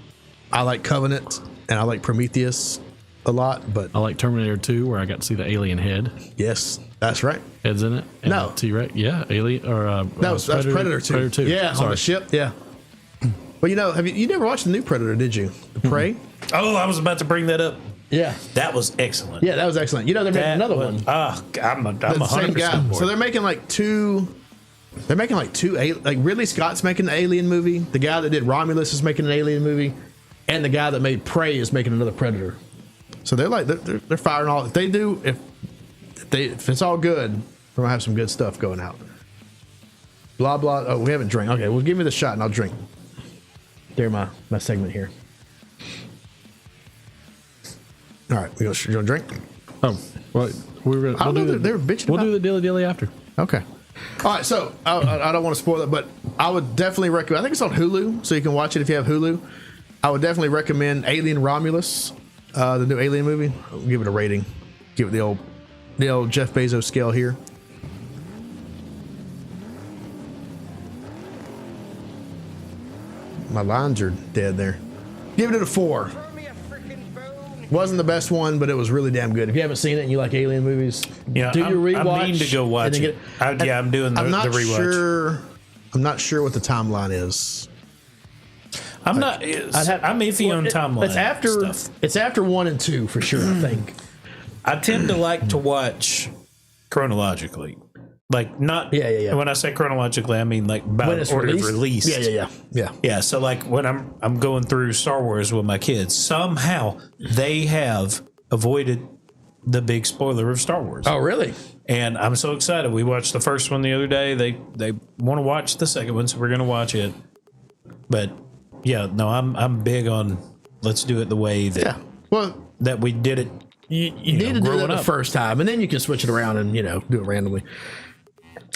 Covenant and I like Prometheus a lot, but I like Terminator 2, where I got to see the alien head. Yes, that's right. Heads in it. And No. T-Rex. Yeah, Alien or that was Predator 2. Predator 2. Yeah, Sorry. on the ship. Yeah. Well, you know, you never watched the new Predator, did you? The Prey. Oh, I was about to bring that up. Yeah, That was excellent. yeah, that was excellent. You know, they're making another one. I'm The 100% same guy. board. So they're making like two. They're making like two. Like Ridley Scott's making an Alien movie. The guy that did Romulus is making an Alien movie, and the guy that made Prey is making another Predator. So they're like they're firing all. If they do, if it's all good, we're gonna have some good stuff going out. Blah blah. Oh, we haven't drank. Okay, well, give me the shot and I'll drink. There, my segment here. All right, you gonna drink? Oh, well, we'll do the, they were bitching. We'll about do the dilly dilly after. Okay. All right, so I don't want to spoil it, but I would definitely recommend. I think it's on Hulu, so you can watch it if you have Hulu. I would definitely recommend Alien Romulus, the new Alien movie. I'll give it a rating. Give it the old Jeff Bezos scale here. My lines are dead there. Give it a 4. Wasn't the best one, but it was really damn good. If you haven't seen it and you like alien movies, Yeah, do your rewatch. I mean to go watch it. I'm doing the rewatch. I'm not sure what the timeline is. I'm iffy on timeline. It's after 1 and 2 for sure. I think. I tend to like to watch chronologically. Like not Yeah. When I say chronologically, I mean like by When it's order of release. Yeah. Yeah, so like when I'm going through Star Wars with my kids, somehow they have avoided the big spoiler of Star Wars. Oh, really? And I'm so excited. We watched the first one the other day. They want to watch the second one, so we're going to watch it. But yeah, no, I'm big on let's do it the way that that we did it. You need to do it the first time, and then you can switch it around and do it randomly.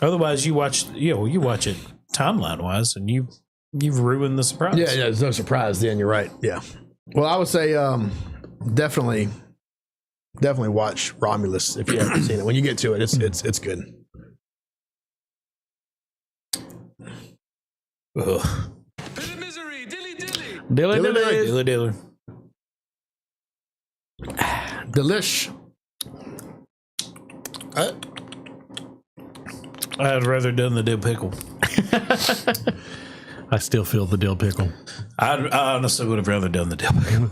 Otherwise, you watch it timeline wise, and you've ruined the surprise. Yeah, there's no surprise then. You're right. Yeah. Well, I would say definitely watch Romulus if you haven't seen it. When you get to it, it's good. Ugh. Dilly. Delish. I'd rather done the dill pickle. I still feel the dill pickle. I honestly would have rather done the dill pickle.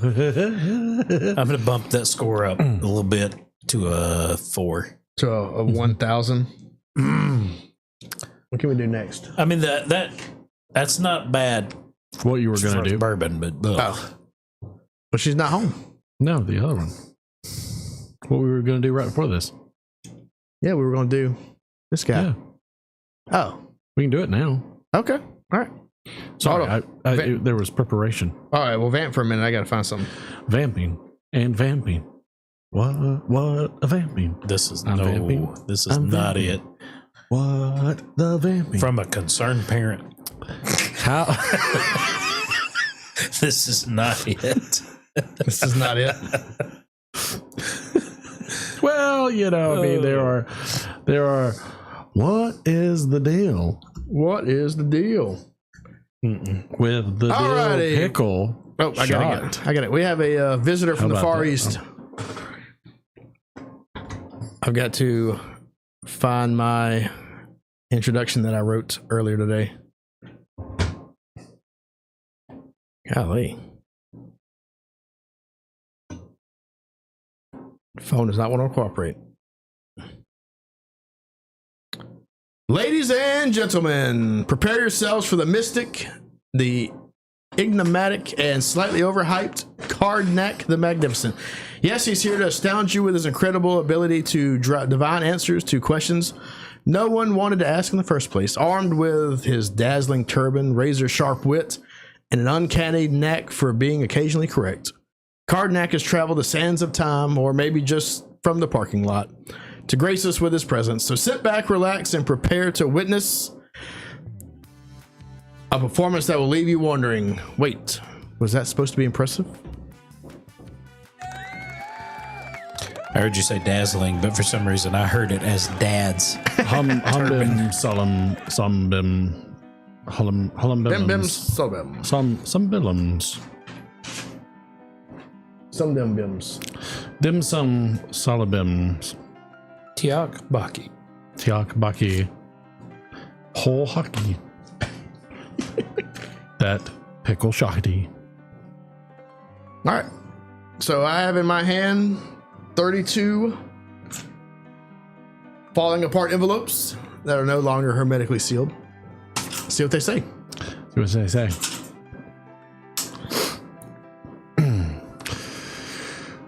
I'm going to bump that score up a little bit to a 4. To a 1,000. What can we do next? I mean that's not bad. What you were going for to do? bourbon, but ugh. But she's not home. No, the other one. What we were going to do right before this. Yeah, we were going to do this guy. Yeah. Oh, We can do it now. okay. All right. Sorry, there was preparation. All right. Well, vamp for a minute. I got to find something. Vamping and vamping. What a vamping. This is I'm vamping. This is I'm not vamping. it. What the vamping. From a concerned parent. How? This is not it. This is not it. Well, you know, I mean, there are. What is the deal? What is the deal? With the Alrighty. dill pickle? Oh, I got it. We have a visitor from the about Far that? East. I've got to find my introduction that I wrote earlier today. Golly. Phone does not want to cooperate. Ladies and gentlemen, prepare yourselves for the mystic, the enigmatic, and slightly overhyped Cardnack the Magnificent. Yes, he's here to astound you with his incredible ability to divine answers to questions no one wanted to ask in the first place. Armed with his dazzling turban, razor-sharp wit, and an uncanny knack for being occasionally correct, Cardnack has traveled the sands of time, or maybe just from the parking lot, to grace us with his presence. So sit back, relax, and prepare to witness a performance that will leave you wondering, wait, was that supposed to be impressive? I heard you say dazzling, but for some reason I heard it as dads. Hum bim solemn some bim hullum Bim bim bims sobim. some billums Some dim bims. dim sum salabims Tiak Baki. tiak baki whole hockey that pickle shahidi. All right. So I have in my hand 32 falling apart envelopes that are no longer hermetically sealed. See what they say. See what they say.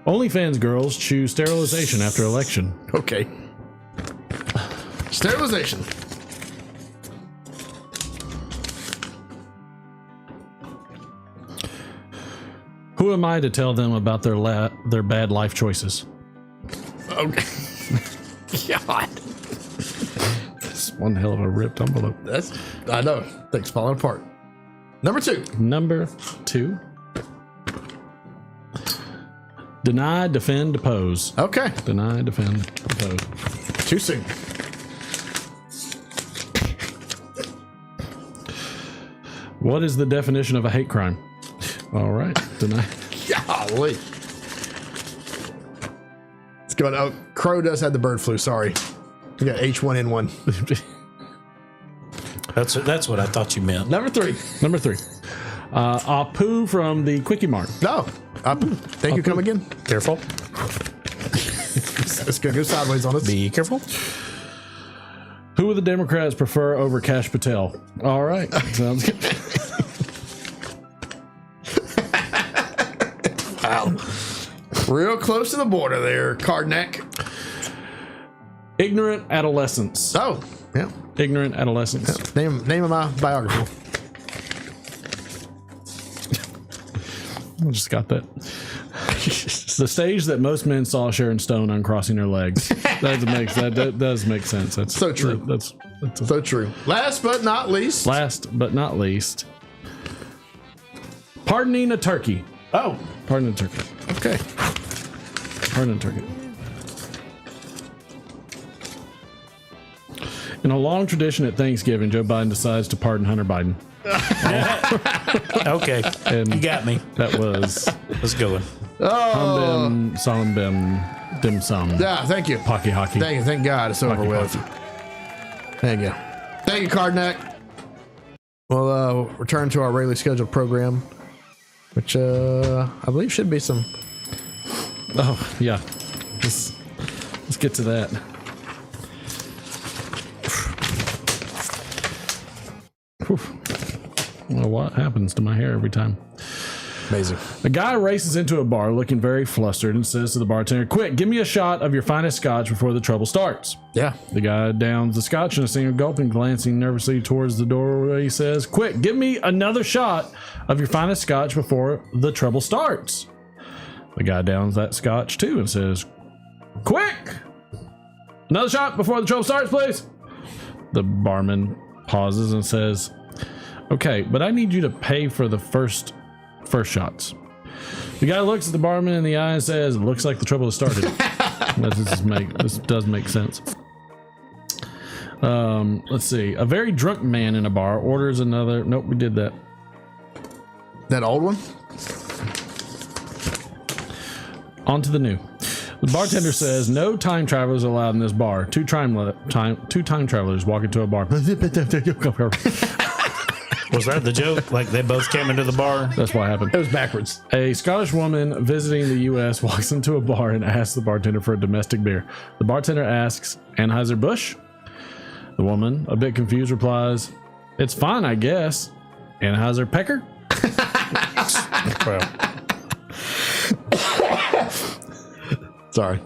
OnlyFans girls choose sterilization after election. Okay. Sterilization. Who am I to tell them about their bad life choices? Okay. God. It's one hell of a ripped envelope. I know. Things falling apart. Number 2. Number 2. Deny, defend, oppose. Okay. Deny, defend, oppose. Too soon. What is the definition of a hate crime? All right. Deny. Golly. It's going. Oh, Crow does have the bird flu. Sorry. We got H1N1. That's what I thought you meant. Number 3. Number 3. Apu from the Quickie Mart. No. Thank you. Come again. Careful. It's gonna go sideways on us. Be careful. Who would the Democrats prefer over Kash Patel? All right. Sounds good. Wow. Real close to the border there, Cardnack. Ignorant adolescence. Oh, yeah. Ignorant adolescence. Name of my biography. I just got that. The stage that most men saw Sharon Stone uncrossing her legs. That does make sense. That's so true. That's so true. Last but not least. Pardoning a turkey. Oh, Pardoning a turkey. okay. Pardoning a turkey. In a long tradition at Thanksgiving, Joe Biden decides to pardon Hunter Biden. Okay. And You got me. that was Let's go. Oh, Hum Bim, Solemn Bim, Dim Sum, yeah. Thank you. Pocky Hockey. Thank God it's over Hockey, with. hockey. Thank you. Thank you, Cardnack. We'll return to our regularly scheduled program, which I believe should be some. Oh, yeah. This Let's get to that. Whew. Well, what happens to my hair every time? Amazing. A guy races into a bar looking very flustered and says to the bartender, "Quick, give me a shot of your finest scotch before the trouble starts." Yeah. The guy downs the scotch in a single gulp and glancing nervously towards the doorway, he says, "Quick, give me another shot of your finest scotch before the trouble starts." The guy downs that scotch too and says, "Quick! Another shot before the trouble starts, please." The barman pauses and says, "Okay, but I need you to pay for the first shots." The guy looks at the barman in the eye and says, "Looks like the trouble has started." This does make sense. Let's see. A very drunk man in a bar orders another. Nope, we did that. That old one? On to the new. The bartender says, "No time travelers allowed in this bar." Two time travelers walk into a bar. Was that the joke? Like they both came into the bar? That's what happened. It was backwards. A Scottish woman visiting the U.S. walks into a bar and asks the bartender for a domestic beer. The bartender asks, "Anheuser-Busch?" The woman, a bit confused, replies, "It's fine, I guess." "Anheuser-Pecker?" Well, Sorry.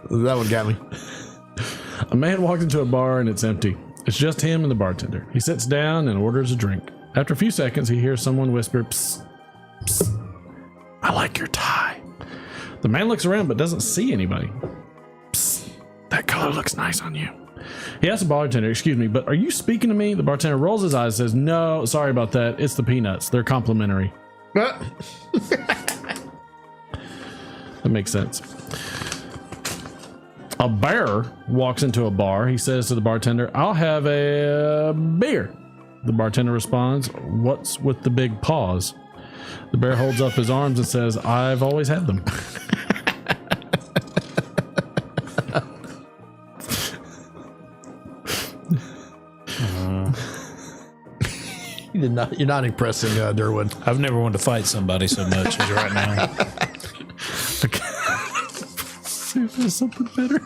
That one got me. A man walks into a bar and it's empty. It's just him and the bartender. He sits down and orders a drink. After a few seconds, he hears someone whisper, "Psst, psst, I like your tie." The man looks around but doesn't see anybody. "Psst, that color looks nice on you." He asks the bartender, "Excuse me, but are you speaking to me?" The bartender rolls his eyes and says, "No, sorry about that. It's the peanuts. They're complimentary." That makes sense. A bear walks into a bar. He says to the bartender, "I'll have a beer." The bartender responds, "What's with the big paws?" The bear holds up his arms and says, "I've always had them." You're not impressing Durwood. I've never wanted to fight somebody so much as right now. See if there's something better.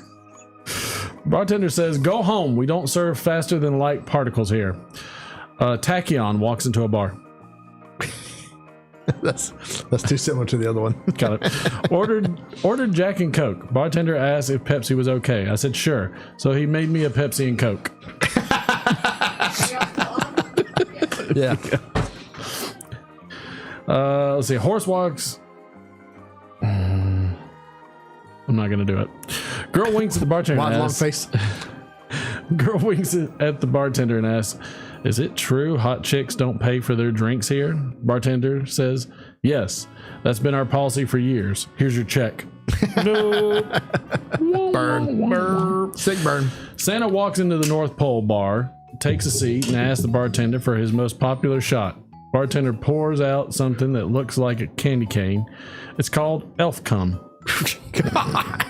Bartender says, "Go home. We don't serve faster than light particles here." Tachyon walks into a bar. That's too similar to the other one. Got it. Ordered Jack and Coke. Bartender asked if Pepsi was okay. I said sure. So he made me a Pepsi and Coke. Yeah. Let's see. Horse walks. I'm not gonna do it. Girl winks at the bartender. Wide long face. Girl winks at the bartender and asks, "Is it true hot chicks don't pay for their drinks here?" Bartender says, "Yes, that's been our policy for years. Here's your check." Burn. Sick burn. Santa walks into the North Pole bar, takes a seat, and asks the bartender for his most popular shot. Bartender pours out something that looks like a candy cane. It's called elf cum. God.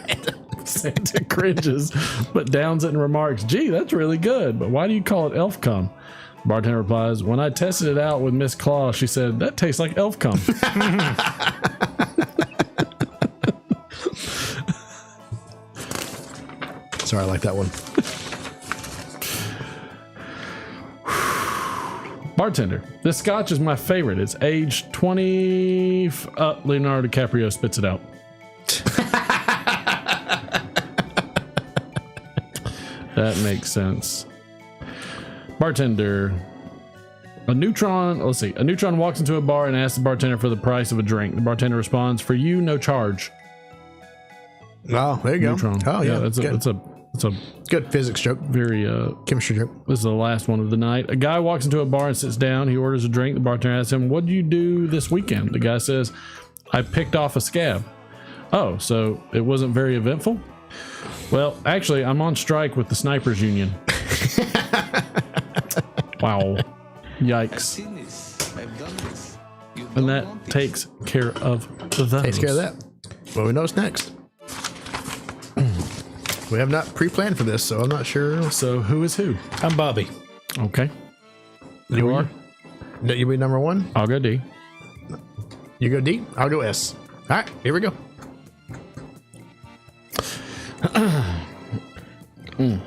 Santa cringes, but downs it and remarks, "Gee, that's really good, but why do you call it elf cum?" Bartender replies, "When I tested it out with Miss Claus, she said, that tastes like elf cum." Sorry, I like that one. Bartender, this scotch is my favorite. It's aged 20... Leonardo DiCaprio spits it out. That makes sense. Bartender. A neutron walks into a bar and asks the bartender for the price of a drink. The bartender responds, "For you, no charge." Oh, there you go. Neutron. Oh, yeah. That's a good physics joke. Very chemistry joke. This is the last one of the night. A guy walks into a bar and sits down. He orders a drink. The bartender asks him, "What did you do this weekend?" The guy says, "I picked off a scab." "Oh, so it wasn't very eventful?" "Well, actually, I'm on strike with the Snipers Union." Wow. Yikes. And that takes care of those. Takes care of that. Well, we know what's next. We have not pre-planned for this, so I'm not sure. So who is who? I'm Bobby. Okay. You are? No, you be number one? I'll go D. You go D? I'll go S. All right, here we go. And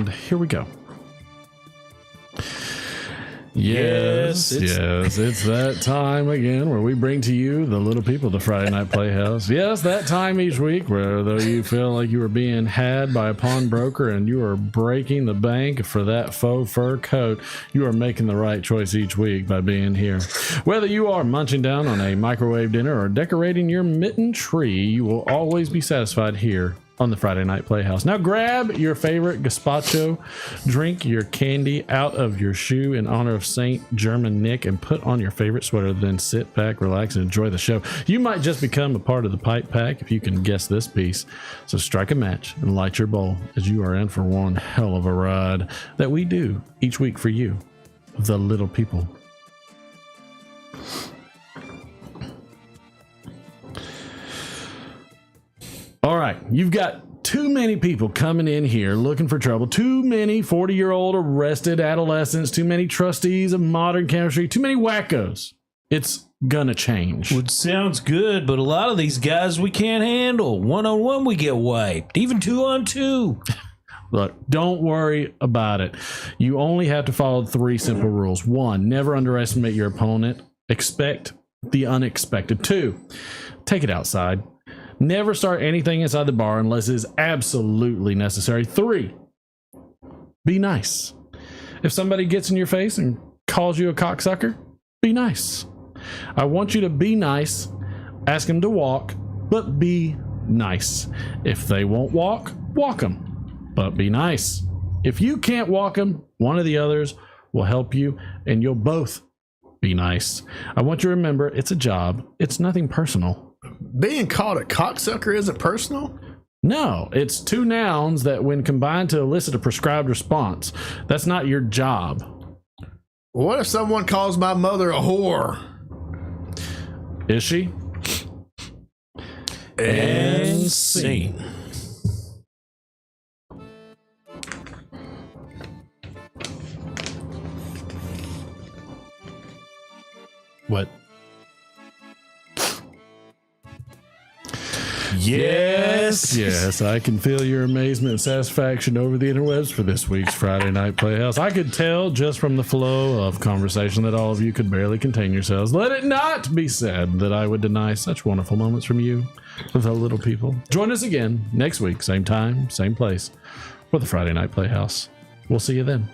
here we go. Yes, it's that time again where we bring to you the little people of the Friday Night Playhouse. Yes, that time each week where though you feel like you are being had by a pawnbroker and you are breaking the bank for that faux fur coat, you are making the right choice each week by being here. Whether you are munching down on a microwave dinner or decorating your mitten tree, you will always be satisfied here on the Friday Night Playhouse. Now grab your favorite gazpacho, drink your candy out of your shoe in honor of Saint German Nick, and put on your favorite sweater. Then sit back, relax, and enjoy the show. You might just become a part of the pipe pack if you can guess this piece. So strike a match and light your bowl, as you are in for one hell of a ride that we do each week for you, the little people. All right, you've got too many people coming in here looking for trouble. Too many 40-year-old arrested adolescents. Too many trustees of modern chemistry. Too many wackos. It's gonna change. Which sounds good, but a lot of these guys we can't handle. 1-on-1 we get wiped. Even 2-on-2. Look, don't worry about it. You only have to follow 3 simple rules. 1, never underestimate your opponent. Expect the unexpected. 2, take it outside. Never start anything inside the bar unless it is absolutely necessary. 3, be nice. If somebody gets in your face and calls you a cocksucker, be nice. I want you to be nice. Ask them to walk, but be nice. If they won't walk, walk them, but be nice. If you can't walk them, one of the others will help you, and you'll both be nice. I want you to remember, it's a job. It's nothing personal. Being called a cocksucker isn't personal? No, it's 2 nouns that when combined to elicit a prescribed response. That's not your job. What if someone calls my mother a whore? Is she? And scene. What? Yes, I can feel your amazement and satisfaction over the interwebs for this week's Friday Night Playhouse. I could tell just from the flow of conversation that all of you could barely contain yourselves. Let it not be said that I would deny such wonderful moments from you, the little people. Join us again next week, same time, same place, for the Friday Night Playhouse. We'll see you then.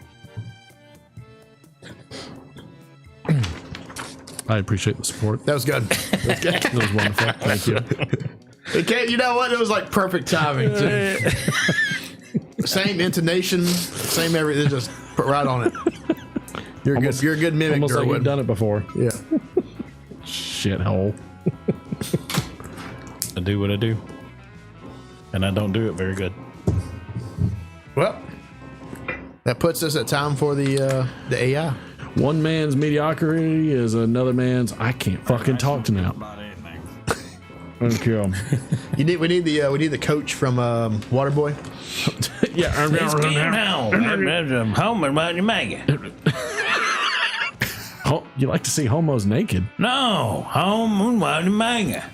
I appreciate the support. That was good. That was wonderful. Thank you. It can't, you know what? It was like perfect timing too. Same intonation, same everything. Just put right on it. You're good. You're a good mimic. Almost like Derwin. you've done it before. Yeah. Shithole. I do what I do, and I don't do it very good. Well, that puts us at time for the AI. One man's mediocrity is another man's. I can't fucking talk to now. Thank you. We need the coach from Waterboy. Yeah, Home about your maggot. Oh, you like to see homos naked? No, home about your maggot.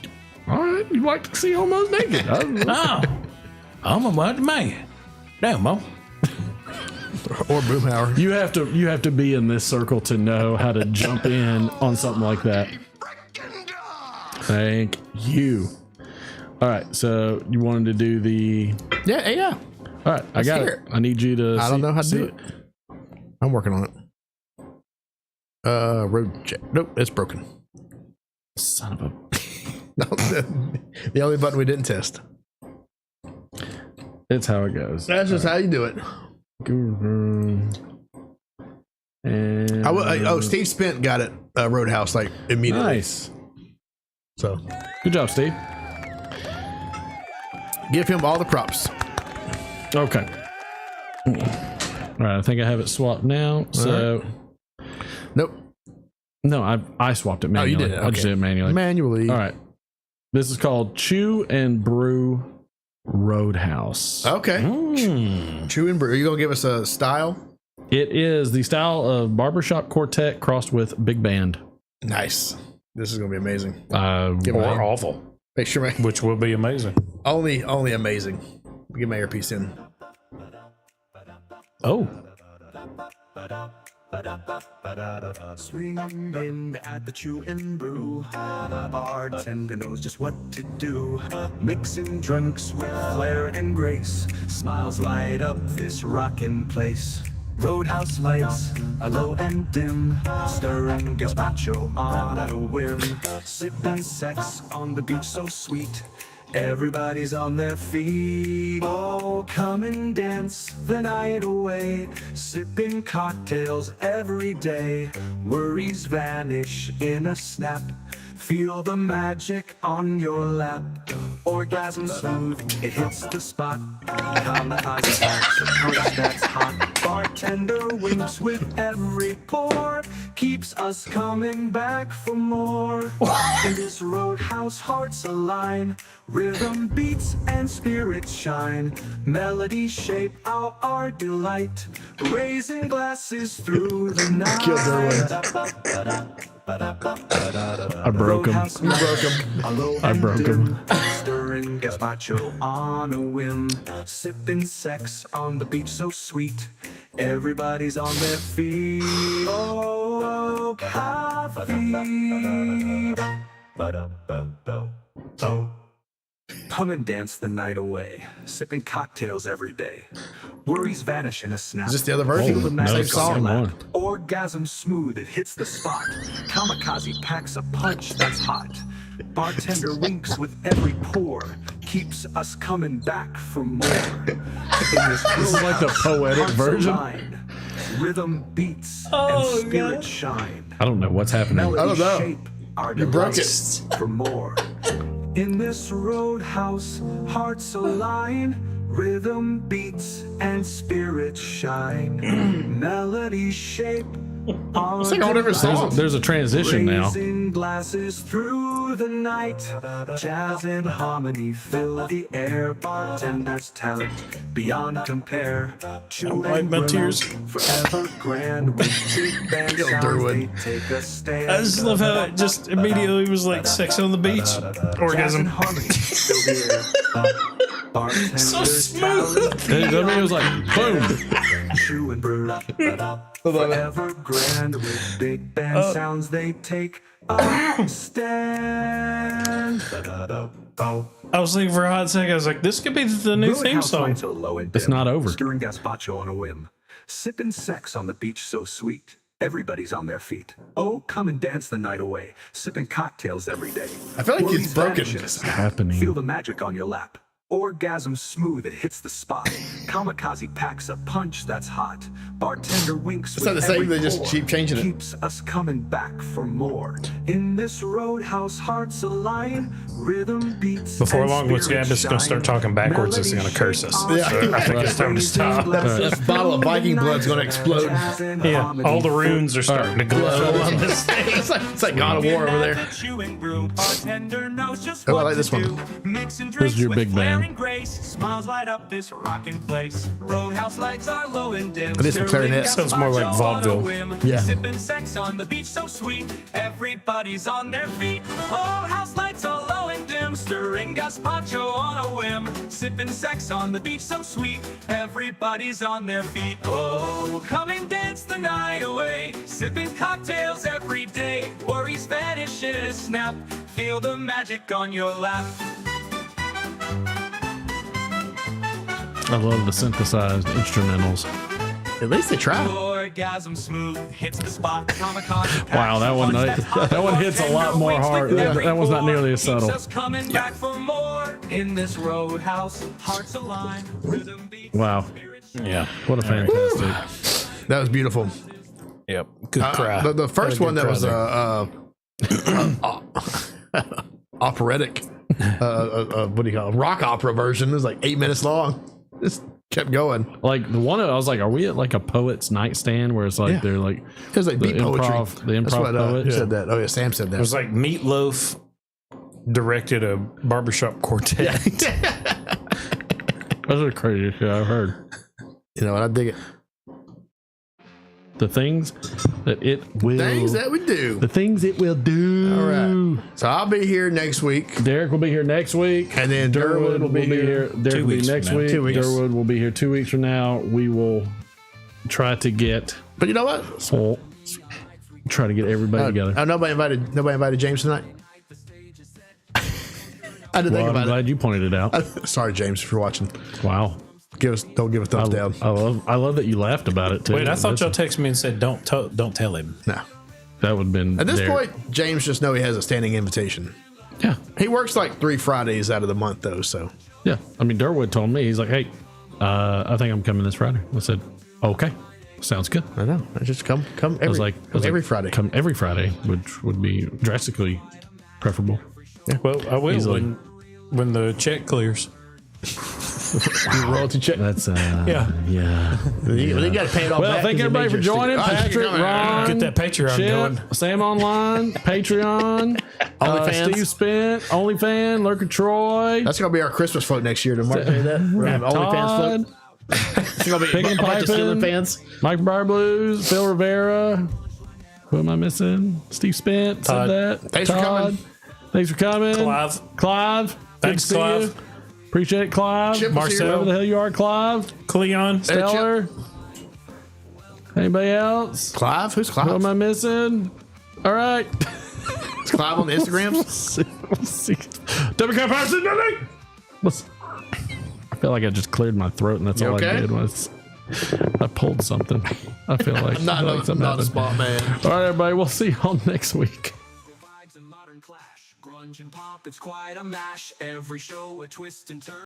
All right, you like to see homos naked? No, home about your maggot. Damn, Mo. Or Boomhauer. You have to be in this circle to know how to jump in on something like that. Thank you. All right, so you wanted to do the Yeah. All right, I got it. I need you to. I don't know how to do it. I'm working on it. Road check. Nope, it's broken. Son of a. No, the only button we didn't test. It's how it goes. That's just how you do it. And Steve Spent got it. Roadhouse like immediately. Nice. So Good job, Steve. give him all the props. Okay. All right, I think I have it swapped now. So, Nope. no, I swapped it manually. Oh, you did it. I just Okay. did it manually. Manually. All right. This is called Chew and Brew Roadhouse. Okay. Chew and brew. Are you gonna give us a style? It is the style of barbershop quartet crossed with big band. Nice. This is gonna be amazing. Or awful, Make sure. which will be amazing. Only amazing. Get my earpiece in. Oh. Swinging in at the chew and brew. Bartender knows just what to do. Mixing drinks with flair and grace. Smiles light up this rockin' place. Roadhouse lights are low and dim. Stirring gazpacho on a whim. Sipping sex on the beach so sweet. Everybody's on their feet. Oh, come and dance the night away. Sipping cocktails every day. Worries vanish in a snap. Feel the magic on your lap. Orgasm smooth, it hits the spot. Kamikaze packs a punch that's hot. Bartender winks with every pour. Keeps us coming back for more. In this roadhouse, hearts align. Rhythm beats and spirits shine. Melody shape out our delight. Raising glasses through the night. Killed I broke him. I broke him. Stirring gazpacho on a whim. Sipping sex on the beach so sweet. Everybody's on their feet. Oh, coffee. Oh. Come and dance the night away. Sipping cocktails every day. Worries vanish in a snap. Is this the other version? Feel the magic No, on same your lap. one. Orgasm smooth, it hits the spot. Kamikaze packs a punch that's hot. Bartender winks with every pour. Keeps us coming back for more. This is like the poetic version. Rhythm beats and spirit shine. I don't know what's happening. I don't know. Shape our You broke delights for more. In this roadhouse, hearts align. Rhythm beats and spirits shine. Melody shape our It's like a whole different song. There's a transition now. Raising glasses through the night. Jazz and harmony fill the air. Bartender's talent beyond compare. Chew wipe and my burn tears. Forever grand with big band sounds. They Durwood. take a stand. I just love how it just immediately was like sex on the beach. Jazz and Orgasm. harmony fill the air. So Bartender's smooth. It was like boom. Chew and brew. Forever grand with big band sounds. They take a stand. I was thinking for a hot second, I was like, this could be the new theme song. It's not over. Stirring gazpacho on a whim. Sipping sex on the beach so sweet. Everybody's on their feet. Oh, come and dance the night away. Sipping cocktails every day. I feel like Worries it's broken. vanish in a snap. Happening. Feel the magic on your lap. Orgasm smooth, it hits the spot. Kamikaze packs a punch that's hot. Bartender winks It's with not the same, every they just pour. keep changing it. Keeps us coming back for more. In this roadhouse, hearts align. Rhythm beats. Before and long, once spirits Gabby's gonna start shine. talking backwards, it's Melody gonna curse us. shape Yeah. So I think it's time to stop. That bottle of Viking blood's gonna explode. Yeah, all the runes are starting to glow on this thing. It's like God of War over there. Oh, I like this one. This is your big band. Smiles light up this rockin' place. Roadhouse lights are low and dim. It is for clarinet. Sounds more like vaudeville. Yeah. Sipping sex on the beach so sweet. Everybody's on their feet. Roadhouse lights are low and dim. Stirring gazpacho on a whim. Sipping sex on the beach so sweet. Everybody's on their feet. Oh, come and dance the night away. Sipping cocktails every day. Worries vanish in a snap. Feel the magic on your lap. I love the synthesized instrumentals. At least they try. Orgasm smooth hits the spot. Kamikaze Wow, that one hits a lot more hard. That one's not nearly as subtle. Keeps us coming back for more. In this roadhouse, hearts align. Rhythm beats. Wow. Yeah. What a fantastic. That was beautiful. Yep. Good cry. The first Had a one good that cry was there. operatic, what do you call it? Rock opera version. It was like 8 minutes long. Just kept going. Like the one, I was like, are we at like a poet's nightstand where it's like Yeah. they're like It was like the beat poetry. the That's improv what poet? said that. Oh yeah, Sam said It that. was like Meatloaf directed a barbershop quartet. That's the craziest shit I've heard. You know, and I dig it. The things that it will. Things that we do. The things it will do. All right. So I'll be here next week. Derek will be here next week. And then Durwood will be here. Derek will be next week. 2 weeks. Durwood will be here 2 weeks from now. We will try to get. But you know what? Try to get everybody together. Nobody invited James tonight. I didn't think I'm about glad you pointed it out. Sorry, James, for watching. Wow. Don't give a thumbs down. I love that you laughed about it too. Wait, I thought y'all texted me and said don't tell him. No. That would have been At this point, James just know he has a standing invitation. Yeah. He works like 3 Fridays out of the month though, so. Yeah. I mean, Durwood told me, he's like, hey, I think I'm coming this Friday. I said, okay, sounds good. I know. I just come every Friday. Come every Friday, which would be drastically preferable. Yeah. Well, I will when the check clears. Royalty check. That's yeah. You got to pay it all well, back. thank everybody for joining. Patrick, Ron, get that Patreon Chip, going. Sam Online, Patreon, OnlyFans. Steve Spent, OnlyFans, Lurker Troy. That's gonna be our Christmas float next year. Did Mark say that? We're gonna have OnlyFans float. It's gonna be Picking a bunch of stealing fans. Mike Briar Blues, Phil Rivera. Who am I missing? Steve Spent said that. Thanks for coming. Thanks for coming. Clive. Thanks, good to see Clive. you. Appreciate it, Clive. Chip was here. Whoever the hell you are, Clive. Cleon. Stellar. Anybody else? Clive? Who's Who am Clive? I missing? All right. Is Clive on the Instagrams? Democrat person, nothing. I feel like I just cleared my throat, and that's You all okay? I did was I pulled something. I feel like I'm not, I feel like something not a happened. spot man. All right, everybody. We'll see y'all next week. Grunge and pop, it's quite a mash. Every show a twist and turn.